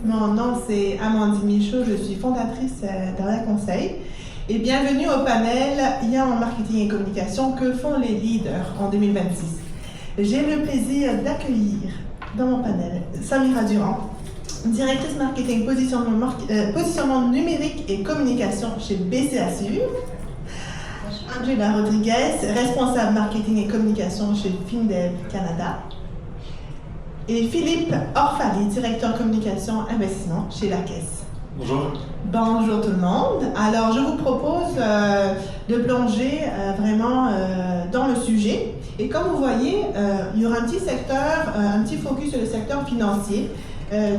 Mon nom c'est Amandine Michaud, je suis fondatrice d'Aria Conseil. Et bienvenue au panel IA en marketing et communication, que font les leaders en 2026. J'ai le plaisir d'accueillir dans mon panel Samira Durand, directrice marketing positionnement numérique et communication chez BCASU. Angela Rodriguez, responsable marketing et communication chez Findev Canada. Et Philippe Orfali, directeur communication investissement chez la Caisse. Bonjour. Bonjour tout le monde. Alors, je vous propose de plonger vraiment dans le sujet. Et comme vous voyez, il y aura un petit secteur, un petit focus sur le secteur financier.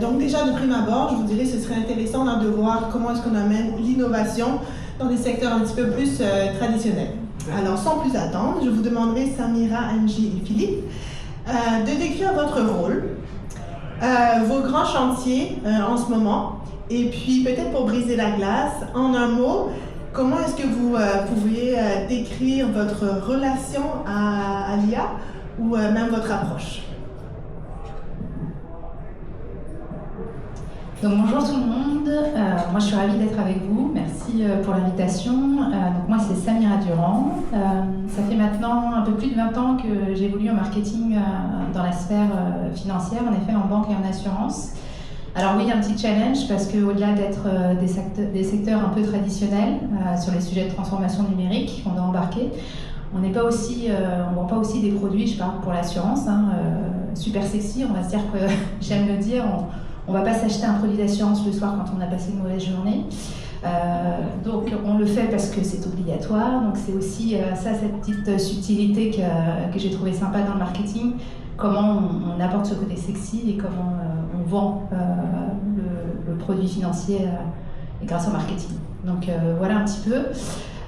Donc déjà, de prime abord, je vous dirais que ce serait intéressant de voir comment est-ce qu'on amène l'innovation dans des secteurs un petit peu plus traditionnels. Alors, sans plus attendre, je vous demanderai, Samira, Angie et Philippe, de décrire votre rôle, vos grands chantiers en ce moment, et puis peut-être pour briser la glace, en un mot, comment est-ce que vous pourriez décrire votre relation à l'IA ou même votre approche? Donc bonjour tout le monde, moi je suis ravie d'être avec vous, merci pour l'invitation. Donc moi c'est Samira Durand, ça fait maintenant un peu plus de 20 ans que j'évolue en marketing dans la sphère financière, en effet en banque et en assurance. Alors oui, il y a un petit challenge parce qu'au-delà d'être des secteurs un peu traditionnels sur les sujets de transformation numérique qu'on doit embarquer, on n'est pas aussi, on vend pas aussi des produits, je parle pour l'assurance, super sexy, on va se dire que, j'aime le dire, on va pas s'acheter un produit d'assurance le soir quand on a passé une mauvaise journée. Donc on le fait parce que c'est obligatoire. Donc c'est aussi ça, cette petite subtilité que j'ai trouvé sympa dans le marketing. Comment on apporte ce côté sexy et comment on vend le produit financier grâce au marketing. Donc voilà un petit peu.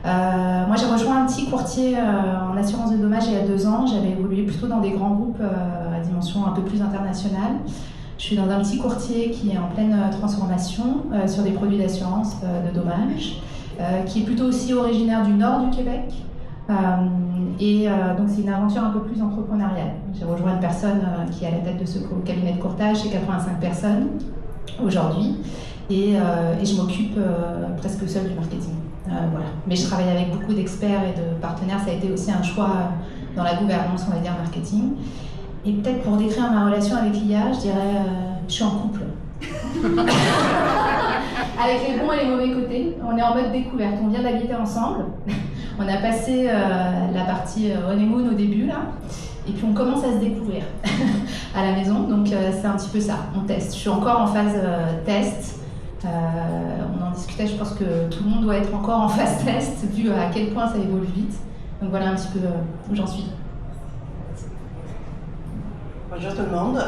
Moi j'ai rejoint un petit courtier en assurance de dommages il y a 2 ans. J'avais évolué plutôt dans des grands groupes à dimension un peu plus internationale. Je suis dans un petit courtier qui est en pleine transformation sur des produits d'assurance de dommages, qui est plutôt aussi originaire du nord du Québec. Donc c'est une aventure un peu plus entrepreneuriale. J'ai rejoint une personne qui est à la tête de ce cabinet de courtage, c'est 85 personnes aujourd'hui, et je m'occupe presque seule du marketing. Voilà. Mais je travaille avec beaucoup d'experts et de partenaires, ça a été aussi un choix dans la gouvernance, on va dire, marketing. Et peut-être pour décrire ma relation avec l'IA, je dirais je suis en couple. Avec les bons et les mauvais côtés. On est en mode découverte, on vient d'habiter ensemble. On a passé la partie honeymoon au début, là. Et puis on commence à se découvrir à la maison. Donc c'est un petit peu ça, on teste. Je suis encore en phase test. On en discutait, je pense que tout le monde doit être encore en phase test, vu à quel point ça évolue vite. Donc voilà un petit peu où j'en suis. Bonjour tout le monde.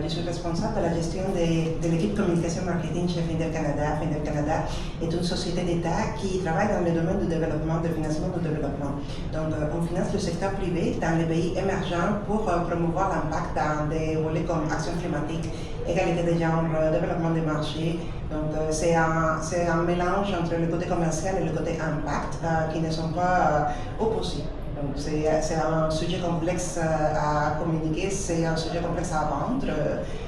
Je suis responsable de la gestion de l'équipe communication marketing chez Findev Canada. Findev Canada est une société d'État qui travaille dans le domaine du développement, de financement du développement. Donc, on finance le secteur privé dans les pays émergents pour promouvoir l'impact dans des volets comme action climatique, égalité des genres, développement des marchés. Donc, c'est un mélange entre le côté commercial et le côté impact qui ne sont pas opposés. Donc c'est un sujet complexe à communiquer, c'est un sujet complexe à vendre.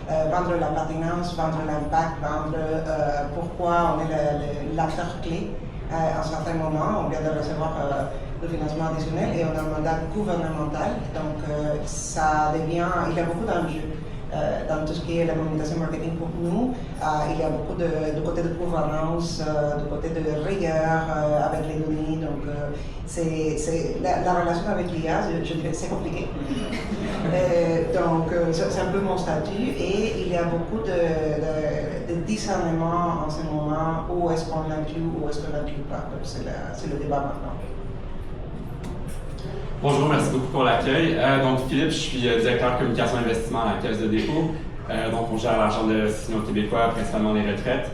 Vendre la pertinence, vendre l'impact, vendre pourquoi on est l'acteur clé à un certain moment. On vient de recevoir le financement additionnel et on a un mandat gouvernemental. Donc il y a beaucoup d'enjeux. Dans tout ce qui est la communication marketing pour nous, il y a beaucoup de côté de gouvernance, de côté de rigueur avec les données. Donc, la relation avec l'IA, je dirais, c'est compliqué. Donc, c'est un peu mon statut et il y a beaucoup de discernement en ce moment. Où est-ce qu'on l'inclut, où est-ce qu'on l'inclut pas. Donc, c'est le débat maintenant. Bonjour, merci beaucoup pour l'accueil. Donc, Philippe, je suis directeur communication investissement à la Caisse de dépôt. Donc, on gère l'argent de signaux québécois, principalement les retraites.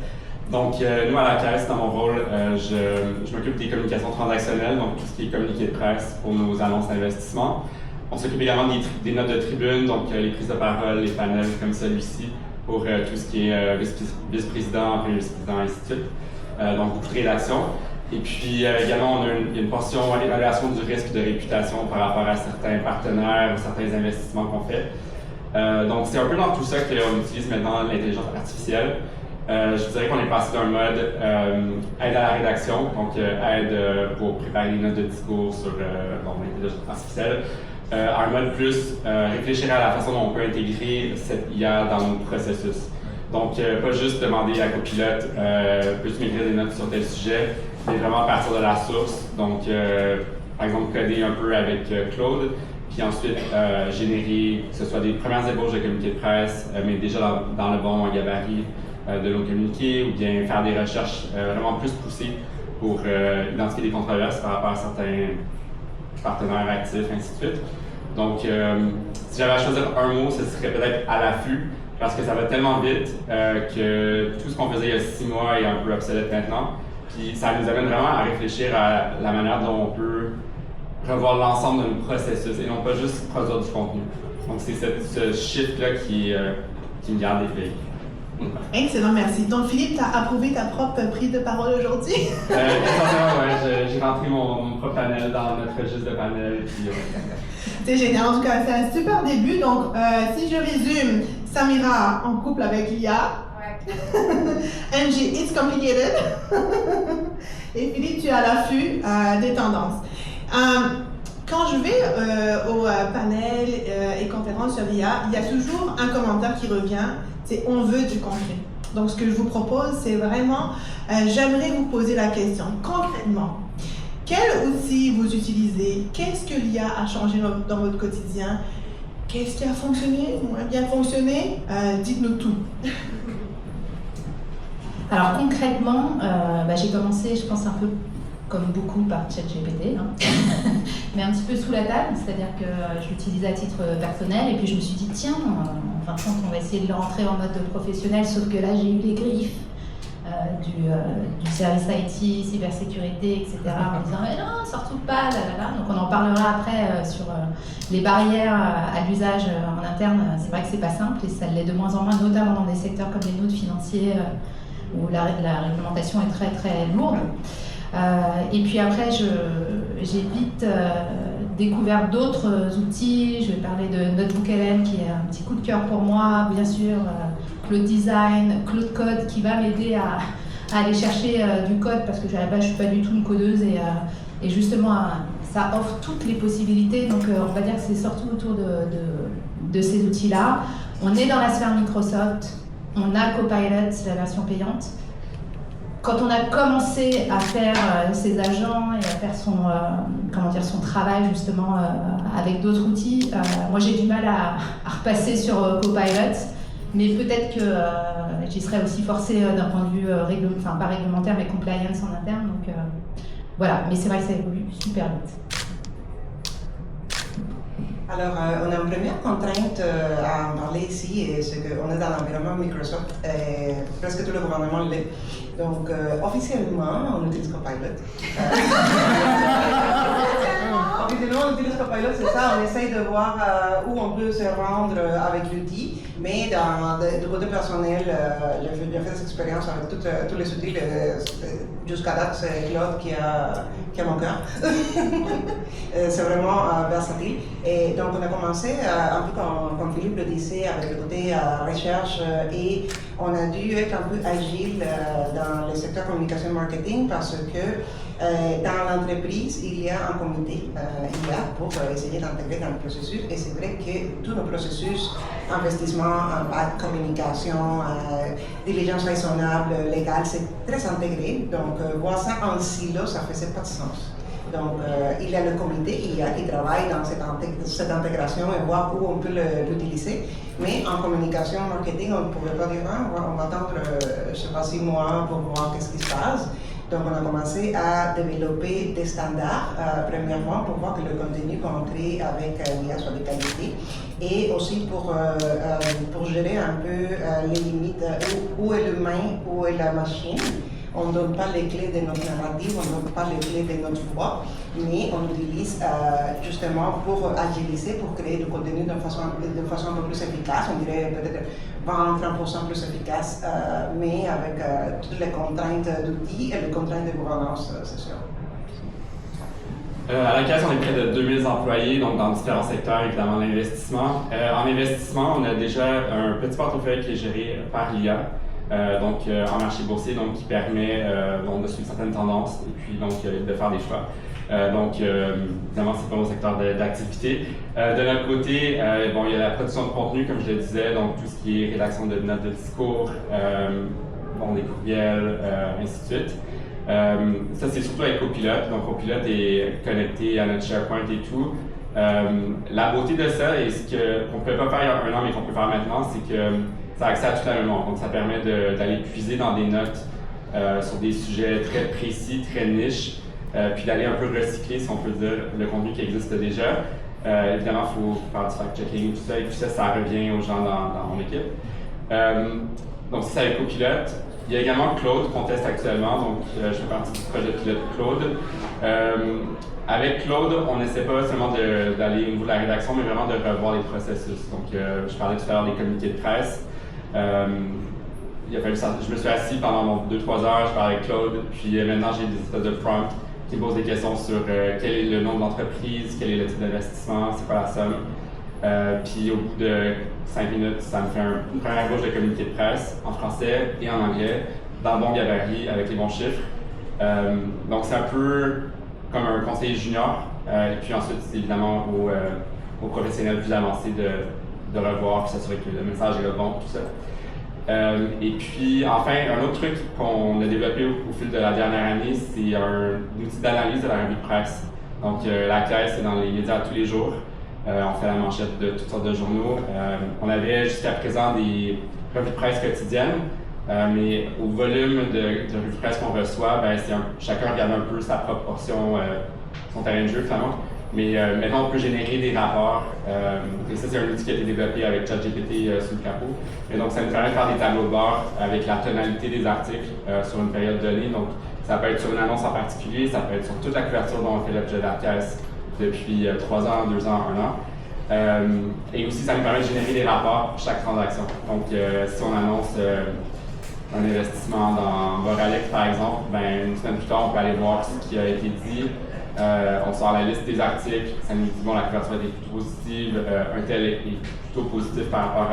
Donc, nous, à la Caisse, dans mon rôle, je m'occupe des communications transactionnelles, donc tout ce qui est communiqué de presse pour nos annonces d'investissement. On s'occupe également des notes de tribune, donc les prises de parole, les panels comme celui-ci, pour tout ce qui est vice-président, premier vice-président, ainsi de suite. Donc, beaucoup de rédaction. Et puis également, il y a une portion d'évaluation du risque de réputation par rapport à certains partenaires, certains investissements qu'on fait. Donc, c'est un peu dans tout ça qu'on utilise maintenant l'intelligence artificielle. Je dirais qu'on est passé d'un mode aide à la rédaction, donc aide pour préparer les notes de discours sur l'intelligence artificielle, à un mode plus réfléchir à la façon dont on peut intégrer cette IA dans nos processus. Donc, pas juste demander à Copilote peux-tu m'écrire des notes sur tel sujet, mais vraiment partir de la source. Donc, par exemple, coder un peu avec Claude, puis ensuite générer, que ce soit des premières ébauches de communiqués de presse, mais déjà dans le bon gabarit de nos communiqués, ou bien faire des recherches vraiment plus poussées pour identifier des controverses par rapport à certains partenaires actifs, ainsi de suite. Donc, si j'avais à choisir un mot, ce serait peut-être à l'affût, parce que ça va tellement vite que tout ce qu'on faisait il y a 6 mois est un peu obsolète maintenant. Puis ça nous amène vraiment à réfléchir à la manière dont on peut revoir l'ensemble de nos processus et non pas juste produire du contenu. Donc c'est ce shift-là qui me garde éveillé. Excellent, merci. Donc Philippe, tu as approuvé ta propre prise de parole aujourd'hui? Essentiellement, ouais, j'ai rentré mon propre panel dans notre registre de panel. Puis, C'est génial, en tout cas, c'est un super début. Donc, si je résume, Samira en couple avec l'IA. Angie, it's complicated. Et Philippe, tu es à l'affût des tendances. Quand je vais au panel et conférences sur l'IA, il y a toujours un commentaire qui revient, c'est « on veut du concret ». Donc, ce que je vous propose, c'est vraiment, j'aimerais vous poser la question, concrètement, quel outil vous utilisez? Qu'est-ce que l'IA a changé dans votre quotidien? Qu'est-ce qui a fonctionné, moins bien fonctionné? Dites-nous tout. Alors concrètement, j'ai commencé, je pense un peu comme beaucoup par ChatGPT, mais un petit peu sous la table, c'est-à-dire que je l'utilise à titre personnel et puis je me suis dit tiens, en fin de compte on va essayer de le rentrer en mode professionnel, sauf que là j'ai eu les griffes du service IT, cybersécurité, etc. en me disant mais non, surtout pas, Donc on en parlera après sur les barrières à l'usage en interne. C'est vrai que c'est pas simple et ça l'est de moins en moins, notamment dans des secteurs comme les nôtres financiers où la réglementation est très très lourde. Et puis après, j'ai vite découvert d'autres outils. Je vais parler de Notebook LM qui est un petit coup de cœur pour moi, bien sûr, Claude Design, Claude Code qui va m'aider à aller chercher du code parce que à la base je ne suis pas du tout une codeuse et justement ça offre toutes les possibilités. Donc on va dire que c'est surtout autour de ces outils-là. On est dans la sphère Microsoft, on a Copilot, c'est la version payante. Quand on a commencé à faire ses agents et à faire son travail justement avec d'autres outils, moi j'ai du mal à repasser sur Copilot, mais peut-être que j'y serais aussi forcée d'un point de vue pas réglementaire mais compliance en interne. Donc voilà, mais c'est vrai que ça évolue super vite. Alors, on a une première contrainte à en parler ici, c'est qu'on est dans l'environnement Microsoft, et presque tout le gouvernement l'est. Donc, officiellement, on utilise Copilot. Officiellement, on utilise Copilot, c'est ça, on essaye de voir où on peut se rendre avec l'outil, mais du côté personnel, j'ai fait cette expérience avec tous les outils. Jusqu'à date, c'est Claude qui a mon cœur. C'est vraiment versatile. Et donc, on a commencé, un peu comme Philippe le disait, avec le côté recherche et on a dû être un peu agile dans le secteur communication marketing parce que dans l'entreprise, il y a un comité IA pour essayer d'intégrer dans le processus. Et c'est vrai que tous nos processus, investissement, communication, diligence raisonnable, légale, c'est très intégré. Donc, voir ça en silo, ça ne faisait pas de sens. Donc, il y a le comité IA qui travaille dans cette intégration et voir où on peut l'utiliser. Mais en communication, marketing, on ne pouvait pas dire on va attendre, je ne sais pas, 6 mois pour voir qu'est-ce qui se passe. Donc, on a commencé à développer des standards, premièrement, pour voir que le contenu qu'on crée avec l'IA soit de qualité et aussi pour gérer un peu les limites, où est l'humain, où est la machine. On ne donne pas les clés de notre narrative, on ne donne pas les clés de notre voix, mais on l'utilise justement pour agiliser, pour créer du contenu de façon un peu plus efficace, on dirait peut-être 20-30% plus efficace, mais avec toutes les contraintes d'outils et les contraintes de gouvernance, c'est sûr. À la Caisse, on est près de 2000 employés, donc dans différents secteurs, évidemment, l'investissement. En investissement, on a déjà un petit portefeuille qui est géré par l'IA, en marché boursier, donc qui permet de suivre certaines tendances et puis de faire des choix. Évidemment, c'est pas mon secteur d'activité. De notre côté, il y a la production de contenu, comme je le disais, donc tout ce qui est rédaction de notes de discours, des courriels, ainsi de suite. Ça, c'est surtout avec Copilot. Donc, Copilot est connecté à notre SharePoint et tout. La beauté de ça, et ce qu'on ne pouvait pas faire il y a un an, mais qu'on peut faire maintenant, c'est que ça a accès à tout la mémoire. Donc, ça permet d'aller puiser dans des notes sur des sujets très précis, très niches, puis d'aller un peu recycler, si on peut dire, le contenu qui existe déjà. Évidemment, il faut faire du fact-checking, tout ça, et puis ça revient aux gens dans mon équipe. Donc, c'est avec Copilot. Il y a également Claude qu'on teste actuellement, donc je fais partie du projet pilote Claude. Avec Claude, on n'essaie pas seulement d'aller au niveau de la rédaction, mais vraiment de revoir les processus. Donc, je parlais tout à l'heure des communiqués de presse. Je me suis assis pendant 2-3 heures, je parlais avec Claude, puis maintenant j'ai des espèces de prompts qui me posent des questions sur quel est le nombre d'entreprises, quel est le type d'investissement, c'est quoi la somme. Puis au bout de 5 minutes, ça me fait une première gauche de communiqué de presse en français et en anglais, dans le bon gabarit, avec les bons chiffres. Donc c'est un peu comme un conseiller junior. Et puis ensuite, c'est évidemment aux professionnels plus avancés de revoir, puis s'assurer que le message est le bon, tout ça. Et puis enfin, un autre truc qu'on a développé au fil de la dernière année, c'est un outil d'analyse de la revue de presse. Donc la Caisse est dans les médias tous les jours. On fait la manchette de toutes sortes de journaux. On avait jusqu'à présent des revues de presse quotidiennes, mais au volume de revues de presse qu'on reçoit, chacun regarde un peu sa propre portion, son terrain de jeu finalement. Mais maintenant, on peut générer des rapports. Et ça, c'est un outil qui a été développé avec ChatGPT sous le capot. Et donc, ça nous permet de faire des tableaux de bord avec la tonalité des articles sur une période donnée. Donc, ça peut être sur une annonce en particulier, ça peut être sur toute la couverture dont on fait l'objet de la Caisse depuis 3 ans, 2 ans, 1 an. Et aussi, ça nous permet de générer des rapports pour chaque transaction. Donc, si on annonce un investissement dans Boralex, par exemple, une semaine plus tard, on peut aller voir ce qui a été dit. On sort la liste des articles, ça nous dit la couverture est plutôt positive, un tel est plutôt positif par rapport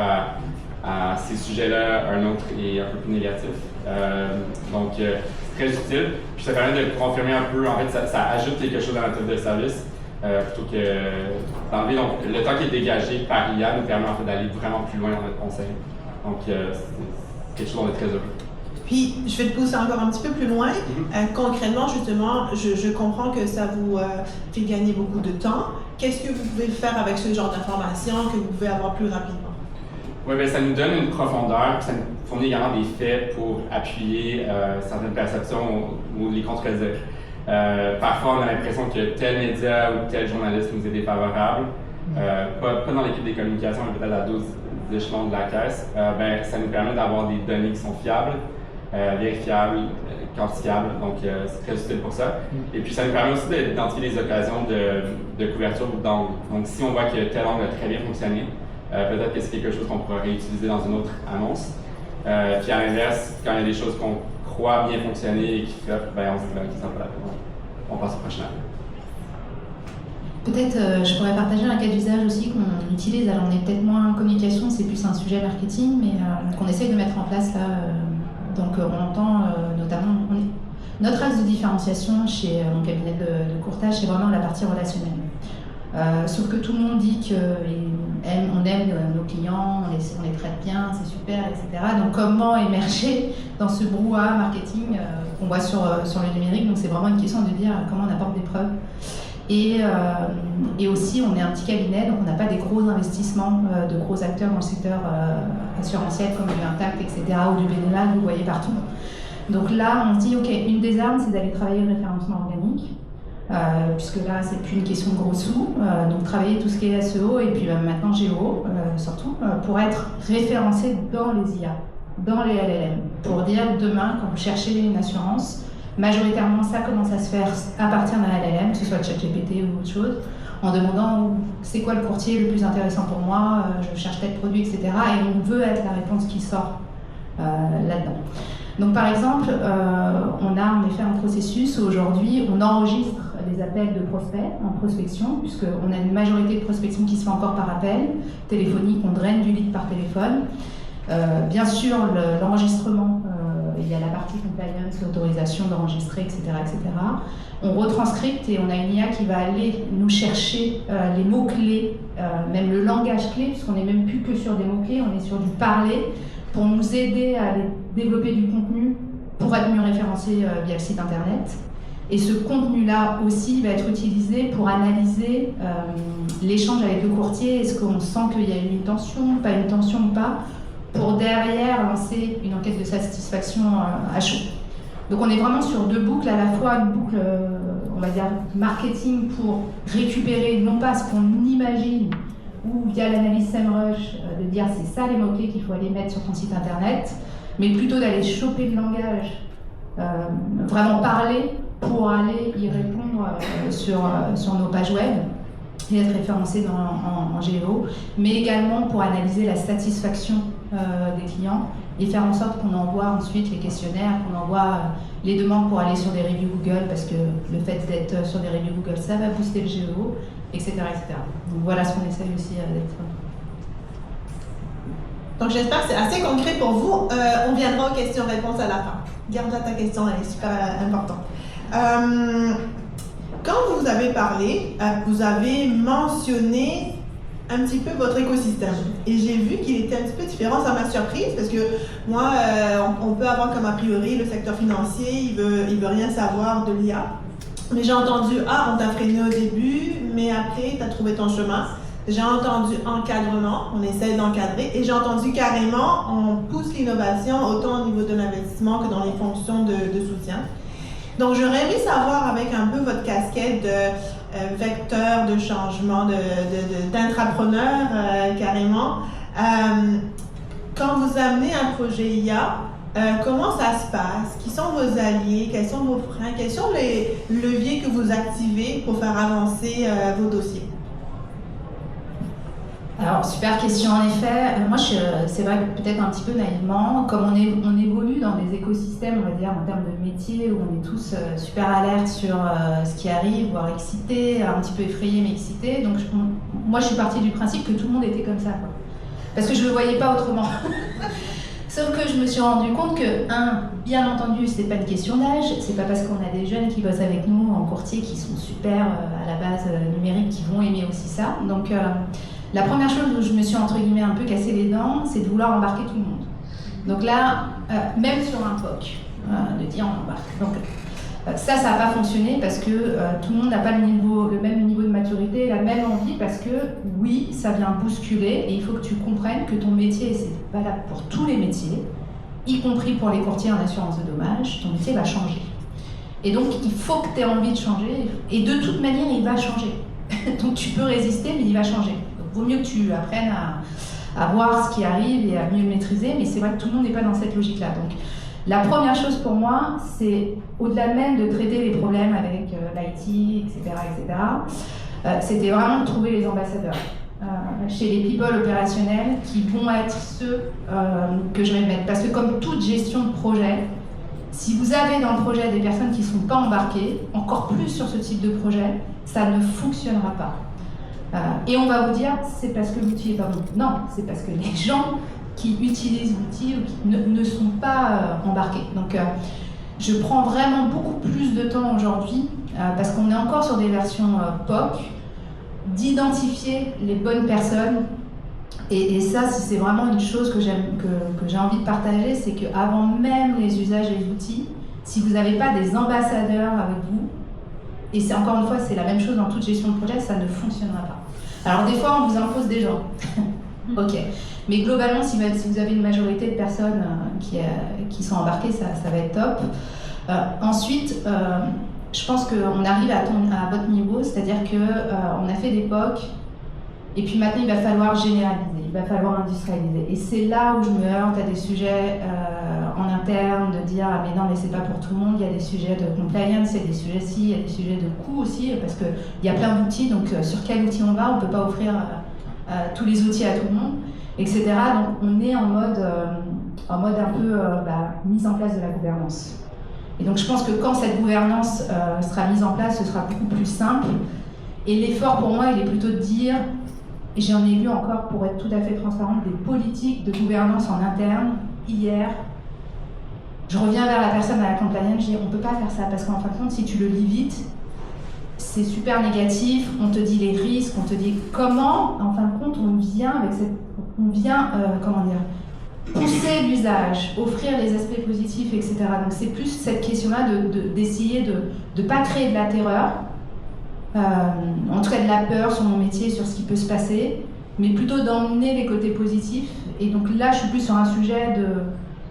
à ces sujets-là, un autre est un peu plus négatif. C'est très utile. Puis ça permet de confirmer un peu, en fait, ça ajoute quelque chose à notre offre de service. Plutôt que d'enlever. Donc, le temps qui est dégagé par l'IA nous permet en fait d'aller vraiment plus loin dans notre conseil. Donc, c'est quelque chose dont on est très heureux. Puis, je vais te pousser encore un petit peu plus loin. Concrètement, justement, je comprends que ça vous fait gagner beaucoup de temps. Qu'est-ce que vous pouvez faire avec ce genre d'informations que vous pouvez avoir plus rapidement? Oui, ça nous donne une profondeur, puis ça nous fournit également des faits pour appuyer certaines perceptions ou les contredire. Parfois, on a l'impression que tel média ou tel journaliste nous est défavorable, pas dans l'équipe des communications, mais peut-être à d'autres échelons de la Caisse. Ça nous permet d'avoir des données qui sont fiables, vérifiables, quantifiables, donc c'est très utile pour ça. Et puis ça nous permet aussi d'identifier les occasions de couverture ou d'angle. Donc si on voit que tel angle a très bien fonctionné, peut-être que c'est quelque chose qu'on pourra réutiliser dans une autre annonce. Puis à l'inverse, quand il y a des choses qu'on croit bien fonctionner et qui flottent, on se dit qu'ils sont pas la peine. On passe au prochain. Peut-être je pourrais partager un cas d'usage aussi qu'on utilise. Alors on est peut-être moins en communication, c'est plus un sujet marketing, mais qu'on essaye de mettre en place là. Donc on entend notamment notre axe de différenciation chez mon cabinet de courtage, c'est vraiment la partie relationnelle. Sauf que tout le monde dit qu'on aime nos clients, on les traite bien, c'est super, etc. Donc comment émerger dans ce brouhaha marketing qu'on voit sur le numérique? Donc c'est vraiment une question de dire comment on apporte des preuves. Et aussi, on est un petit cabinet, donc on n'a pas des gros investissements de gros acteurs dans le secteur assurantiel comme du Intact, etc. ou du bénévolat, vous voyez partout. Donc là, on se dit, ok, une des armes, c'est d'aller travailler le référencement organique. Puisque là, c'est plus une question de gros sous, donc travailler tout ce qui est SEO et puis maintenant GEO, surtout, pour être référencé dans les IA, dans les LLM, pour dire demain, quand vous cherchez une assurance, majoritairement ça commence à se faire à partir d'un LLM, que ce soit ChatGPT ou autre chose, en demandant c'est quoi le courtier le plus intéressant pour moi, je cherche tel produit, etc. Et on veut être la réponse qui sort là-dedans. Donc par exemple, on a en effet un processus où aujourd'hui on enregistre des appels de prospects en prospection, puisqu'on a une majorité de prospection qui se fait encore par appel téléphonique, on draine du lead par téléphone. Bien sûr, l'enregistrement, il y a la partie compliance, l'autorisation d'enregistrer, etc., etc. On retranscripte et on a une IA qui va aller nous chercher les mots-clés, même le langage clé, puisqu'on n'est même plus que sur des mots-clés, on est sur du parler, pour nous aider à développer du contenu pour être mieux référencé via le site internet. Et ce contenu-là aussi va être utilisé pour analyser l'échange avec le courtier. Est-ce qu'on sent qu'il y a une tension, pas une tension ou pas, pour derrière lancer une enquête de satisfaction à chaud. Donc on est vraiment sur deux boucles, à la fois une boucle, on va dire, marketing pour récupérer non pas ce qu'on imagine, ou via l'analyse SEMrush, de dire c'est ça les mots-clés qu'il faut aller mettre sur ton site internet, mais plutôt d'aller choper le langage, vraiment parler pour aller y répondre sur nos pages web et être référencé en géo, mais également pour analyser la satisfaction des clients et faire en sorte qu'on envoie ensuite les questionnaires, qu'on envoie les demandes pour aller sur des reviews Google, parce que le fait d'être sur des reviews Google, ça va booster le géo, etc., etc. Donc voilà ce qu'on essaye aussi d'être. Donc j'espère que c'est assez concret pour vous. On viendra aux questions-réponses à la fin. Garde-la ta question, elle est super importante. Quand vous avez parlé, vous avez mentionné un petit peu votre écosystème. Et j'ai vu qu'il était un petit peu différent, ça m'a surprise, parce que moi, on peut avoir comme a priori le secteur financier, il veut rien savoir de l'IA. Mais j'ai entendu, on t'a freiné au début, mais après, tu as trouvé ton chemin. J'ai entendu encadrement, on essaie d'encadrer, et j'ai entendu carrément, on pousse l'innovation autant au niveau de l'investissement que dans les fonctions de soutien. Donc j'aurais aimé savoir avec un peu votre casquette de vecteur de changement, d'intrapreneur carrément, quand vous amenez un projet IA, comment ça se passe? Qui sont vos alliés? Quels sont vos freins? Quels sont les leviers que vous activez pour faire avancer vos dossiers? Alors, super question en effet. Moi, c'est vrai que peut-être un petit peu naïvement, comme on évolue dans des écosystèmes, on va dire, en termes de métier, où on est tous super alertes sur ce qui arrive, voire excités, un petit peu effrayés mais excités. Donc, moi, je suis partie du principe que tout le monde était comme ça, quoi. Parce que je ne le voyais pas autrement. Sauf que je me suis rendu compte que, bien entendu, c'est pas une question d'âge, c'est pas parce qu'on a des jeunes qui bossent avec nous en courtier qui sont super à la base numérique qui vont aimer aussi ça. Donc, la première chose où je me suis entre guillemets un peu cassé les dents, c'est de vouloir embarquer tout le monde. Donc là, même sur un POC, de dire on embarque. Donc ça n'a pas fonctionné parce que tout le monde n'a pas le même niveau de maturité, la même envie, parce que oui, ça vient bousculer et il faut que tu comprennes que ton métier, et c'est valable pour tous les métiers, y compris pour les courtiers en assurance de dommages, ton métier va changer. Et donc il faut que tu aies envie de changer et de toute manière il va changer. Donc tu peux résister mais il va changer. Vaut mieux que tu apprennes à voir ce qui arrive et à mieux le maîtriser, mais c'est vrai que tout le monde n'est pas dans cette logique-là. Donc, la première chose pour moi, c'est, au-delà même de traiter les problèmes avec l'IT, etc., c'était vraiment de trouver les ambassadeurs chez les people opérationnels qui vont être ceux que je vais mettre. Parce que comme toute gestion de projet, si vous avez dans le projet des personnes qui ne sont pas embarquées, encore plus sur ce type de projet, ça ne fonctionnera pas. Et on va vous dire, c'est parce que l'outil n'est pas bon. Non, c'est parce que les gens qui utilisent l'outil ne sont pas embarqués. Donc, je prends vraiment beaucoup plus de temps aujourd'hui, parce qu'on est encore sur des versions POC, d'identifier les bonnes personnes. Et ça, c'est vraiment une chose que j'ai envie de partager, c'est qu'avant même les usages des outils, si vous n'avez pas des ambassadeurs avec vous, et c'est encore une fois, c'est la même chose dans toute gestion de projet, ça ne fonctionnera pas. Alors des fois, on vous impose des gens, ok. Mais globalement, si vous avez une majorité de personnes qui sont embarquées, ça va être top. Ensuite, je pense qu'on arrive à votre niveau, c'est-à-dire qu'on a fait des POC, et puis maintenant, il va falloir généraliser, il va falloir industrialiser. Et c'est là où je me heurte à des sujets en interne, de dire ah mais non mais c'est pas pour tout le monde, il y a des sujets de compliance, il y a des sujets il y a des sujets de coût aussi, parce qu'il y a plein d'outils, donc sur quel outil on va, on ne peut pas offrir tous les outils à tout le monde, etc. Donc on est en mode un peu mise en place de la gouvernance. Et donc je pense que quand cette gouvernance sera mise en place, ce sera beaucoup plus simple. Et l'effort pour moi, il est plutôt de dire, et j'en ai lu encore, pour être tout à fait transparente, des politiques de gouvernance en interne. Hier, je reviens vers la personne à la compliance, je dis on ne peut pas faire ça, parce qu'en fin de compte, si tu le lis vite, c'est super négatif, on te dit les risques, on te dit comment, en fin de compte, on vient pousser l'usage, offrir les aspects positifs, etc. Donc c'est plus cette question-là d'essayer de ne pas créer de la terreur, en tout cas de la peur sur mon métier, sur ce qui peut se passer, mais plutôt d'emmener les côtés positifs. Et donc là, je suis plus sur un sujet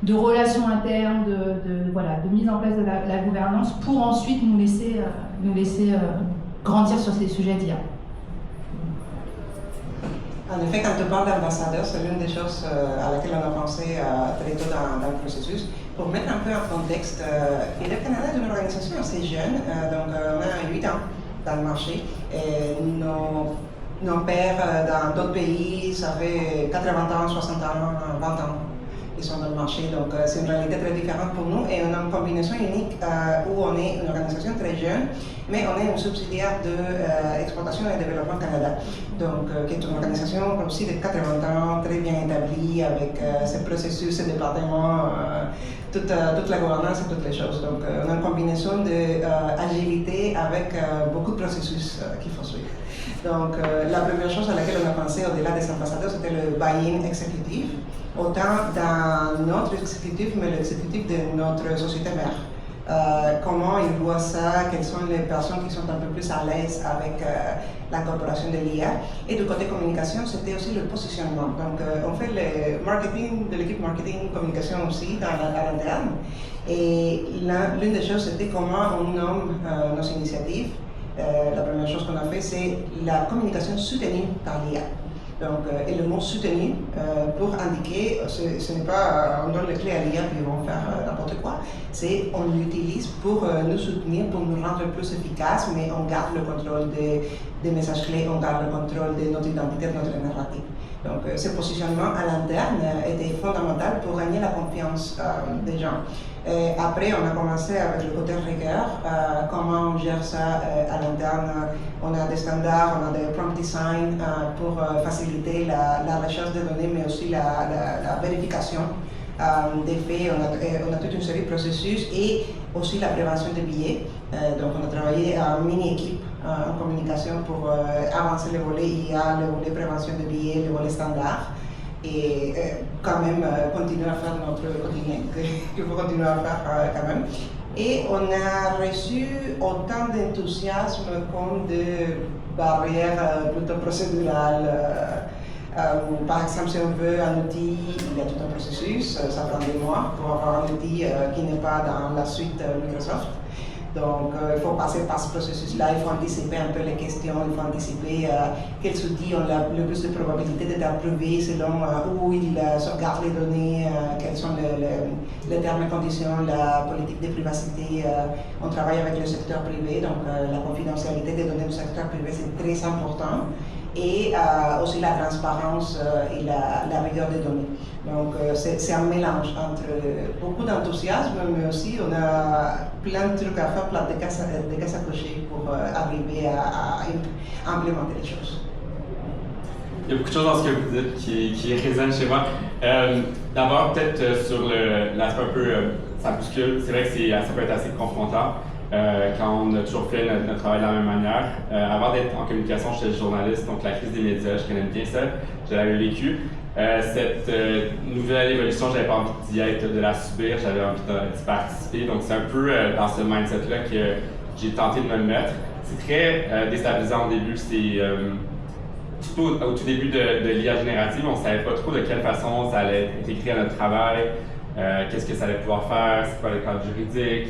de relations internes, de mise en place de la gouvernance, pour ensuite nous laisser grandir sur ces sujets d'IA. En effet, quand tu parles d'ambassadeur, c'est l'une des choses à laquelle on a pensé très tôt dans le processus. Pour mettre un peu en contexte, FinDev Canada est une organisation assez jeune, donc on a 8 ans dans le marché. Et nos pairs dans d'autres pays, ça fait 80 ans, 60 ans, 20 ans qui sont dans le marché. Donc c'est une réalité très différente pour nous et on a une combinaison unique où on est une organisation très jeune, mais on est une subsidiaire de Exportation et Développement Canada, donc qui est une organisation aussi de 80 ans, très bien établie avec ses processus, ses départements, toute la gouvernance et toutes les choses. Donc on a une combinaison d'agilité avec beaucoup de processus qu'il faut suivre. Donc la première chose à laquelle on a pensé au-delà des ambassadeurs, c'était le buy-in exécutif, autant dans notre exécutif, mais l'exécutif de notre société mère. Comment ils voient ça, quelles sont les personnes qui sont un peu plus à l'aise avec l'incorporation de l'IA. Et du côté communication, c'était aussi le positionnement. Donc on fait le marketing de l'équipe marketing communication aussi à l'interne. Et l'une des choses, c'était comment on nomme nos initiatives. La première chose qu'on a fait, c'est la communication soutenue par l'IA. Donc, et le mot soutenu pour indiquer, ce n'est pas on donne les clés à l'IA puis ils vont faire n'importe quoi, c'est on l'utilise pour nous soutenir, pour nous rendre plus efficaces, mais on garde le contrôle des messages clés, on garde le contrôle de notre identité, de notre narrative. Donc, ce positionnement à l'interne était fondamental pour gagner la confiance des gens. Et après, on a commencé avec le côté rigueur, comment on gère ça à l'interne. On a des standards, on a des prompt design pour faciliter la recherche des données, mais aussi la vérification des faits. On a toute une série de processus et aussi la prévention des biais. Donc, on a travaillé en mini-équipe en communication pour avancer les volets IA, le volet prévention des biais, le volet standard. Et quand même continuer à faire notre quotidien, qu'il faut continuer à faire quand même. Et on a reçu autant d'enthousiasme comme de barrières plutôt procédurales. Par exemple, si on veut un outil, il y a tout un processus, ça prend des mois pour avoir un outil qui n'est pas dans la suite Microsoft. Donc, il faut passer par ce processus-là, il faut anticiper un peu les questions, il faut anticiper quels outils ont le plus de probabilité d'être approuvés selon où ils sauvegardent les données, quels sont les termes et conditions, la politique de privacité. On travaille avec le secteur privé, donc la confidentialité des données du secteur privé, c'est très important. Et aussi la transparence et la rigueur des données. Donc c'est un mélange entre beaucoup d'enthousiasme, mais aussi on a plein de trucs à faire, plein de cases à cocher pour arriver à implémenter les choses. Il y a beaucoup de choses dans ce que vous dites qui résonnent chez moi. D'abord, peut-être sur l'aspect un peu, ça bouscule, c'est vrai que ça peut être assez confrontant. Quand on a toujours fait notre travail de la même manière. Avant d'être en communication, j'étais journaliste, donc la crise des médias, je connais bien ça, je l'avais vécu. Cette nouvelle évolution, j'avais pas envie d'y être, de la subir, j'avais envie d'y participer. Donc c'est un peu dans ce mindset-là que j'ai tenté de me mettre. C'est très déstabilisant au début, surtout au tout début de l'IA générative, on ne savait pas trop de quelle façon ça allait être intégré à notre travail, qu'est-ce que ça allait pouvoir faire, c'est quoi le cadre juridique.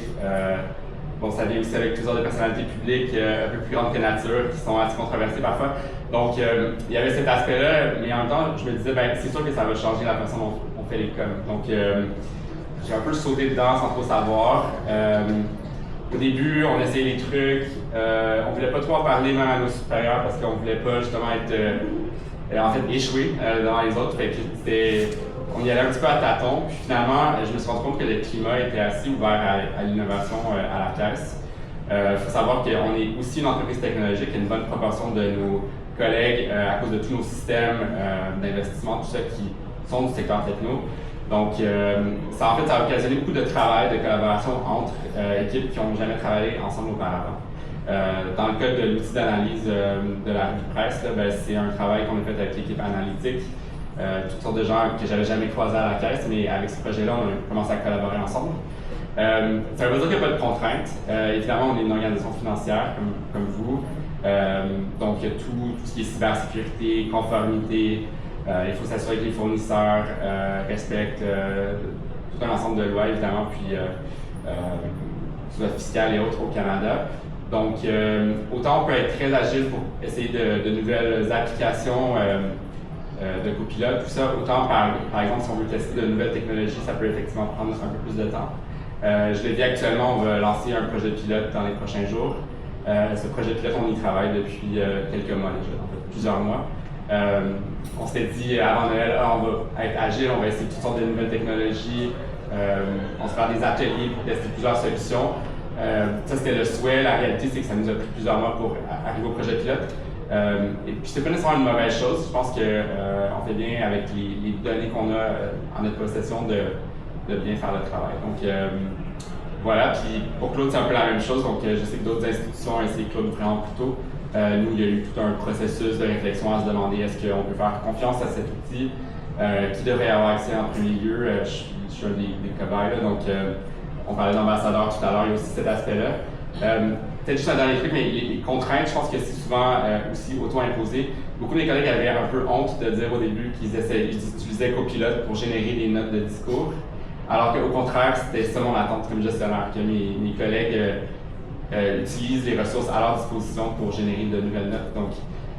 Bon, ça vient aussi avec plusieurs des personnalités publiques un peu plus grandes que nature, qui sont assez controversées parfois. Donc, il y avait cet aspect-là, mais en même temps, je me disais, ben, c'est sûr que ça va changer la façon dont on fait les coms. Donc, j'ai un peu sauté dedans sans trop savoir. Au début, on essayait les trucs, on voulait pas trop en parler même à nos supérieurs parce qu'on voulait pas justement être, en fait, échouer devant les autres. Fait que c'était on y allait un petit peu à tâtons. Puis finalement, je me suis rendu compte que le climat était assez ouvert à l'innovation à la caisse. Il faut savoir qu'on est aussi une entreprise technologique, il y a une bonne proportion de nos collègues, à cause de tous nos systèmes d'investissement, tout ça, qui sont du secteur techno. Donc, ça a occasionné beaucoup de travail, de collaboration entre équipes qui n'ont jamais travaillé ensemble auparavant. Dans le cas de l'outil d'analyse de la revue de presse, c'est un travail qu'on a fait avec l'équipe analytique, toutes sortes de gens que j'avais jamais croisés à la caisse, mais avec ce projet-là, on a commencé à collaborer ensemble. Ça veut dire qu'il n'y a pas de contraintes. Évidemment, on est une organisation financière comme vous, donc il y a tout ce qui est cybersécurité, conformité. Il faut s'assurer que les fournisseurs respectent tout un ensemble de lois, évidemment, puis lois fiscales et autres au Canada. Donc, autant on peut être très agile pour essayer de nouvelles applications de copilote, tout ça, autant par exemple, si on veut tester de nouvelles technologies, ça peut effectivement prendre un peu plus de temps. Je l'ai dit actuellement, on va lancer un projet pilote dans les prochains jours. Ce projet pilote, on y travaille depuis quelques mois déjà, en fait, plusieurs mois. On s'était dit avant Noël, on va être agile, on va essayer toutes sortes de nouvelles technologies, on se faire des ateliers pour tester plusieurs solutions. Ça, c'était le souhait. La réalité, c'est que ça nous a pris plusieurs mois pour arriver au projet pilote. Et puis, c'est pas nécessairement une mauvaise chose. Je pense qu'on fait bien avec les données qu'on a en notre possession de bien faire le travail. Donc, voilà. Puis, pour Claude, c'est un peu la même chose. Donc, je sais que d'autres institutions ont essayé Claude vraiment plus tôt. Nous, il y a eu tout un processus de réflexion à se demander est-ce qu'on peut faire confiance à cet outil, qui devrait avoir accès en premier lieu. Je suis un des cobayes, là, donc on parlait d'ambassadeur tout à l'heure, il y a aussi cet aspect-là. Peut-être juste un dernier truc, mais les contraintes, je pense que c'est souvent aussi auto-imposé. Beaucoup de mes collègues avaient un peu honte de dire au début qu'ils utilisaient Copilot pour générer des notes de discours, alors qu'au contraire, c'était ça mon attente comme gestionnaire, que mes collègues utilisent les ressources à leur disposition pour générer de nouvelles notes. Donc,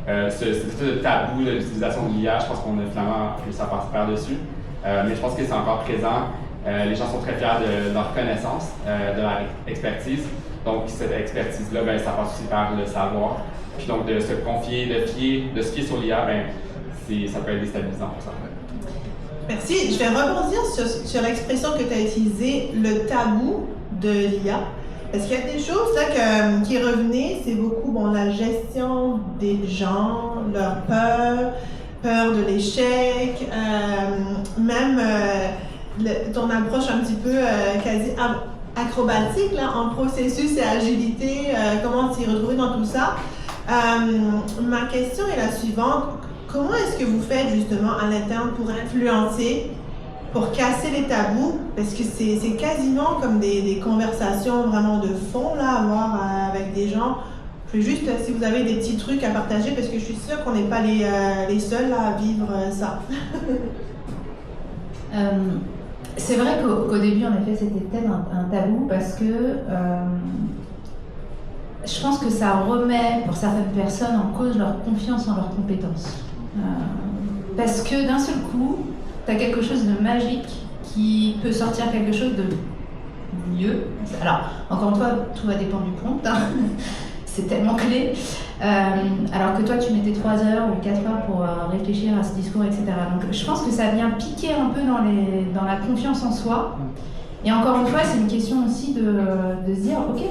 ce tabou de l'utilisation de l'IA, je pense qu'on a finalement réussi à passer par-dessus. Mais je pense que c'est encore présent. Les gens sont très fiers de leur connaissance, de leur expertise. Donc, cette expertise-là, ça passe aussi par le savoir. Puis donc, de se confier, de se fier sur l'IA, ça peut être déstabilisant pour ça. Merci. Je vais rebondir sur l'expression que tu as utilisée, le tabou de l'IA. Parce qu'il y a des choses là, qui revenaient, c'est beaucoup la gestion des gens, leur peur de l'échec, même ton approche un petit peu quasi acrobatique là, en processus et agilité, comment t'y retrouver dans tout ça. Ma question est la suivante. Comment est-ce que vous faites justement à l'interne pour influencer, pour casser les tabous? Parce que c'est quasiment comme des conversations vraiment de fond là, à avoir avec des gens. Je veux juste, si vous avez des petits trucs à partager, parce que je suis sûre qu'on n'est pas les seuls là, à vivre ça. C'est vrai qu'au début, en effet, c'était peut-être un tabou parce que je pense que ça remet pour certaines personnes en cause leur confiance en leurs compétences. Parce que d'un seul coup, tu as quelque chose de magique qui peut sortir quelque chose de mieux. Alors, encore une fois, tout va dépendre du prompt, hein. C'est tellement clé. Alors que toi, tu mettais 3 heures ou 4 heures pour réfléchir à ce discours, etc. Donc, je pense que ça vient piquer un peu dans la confiance en soi. Et encore une fois, c'est une question aussi de se dire, ok,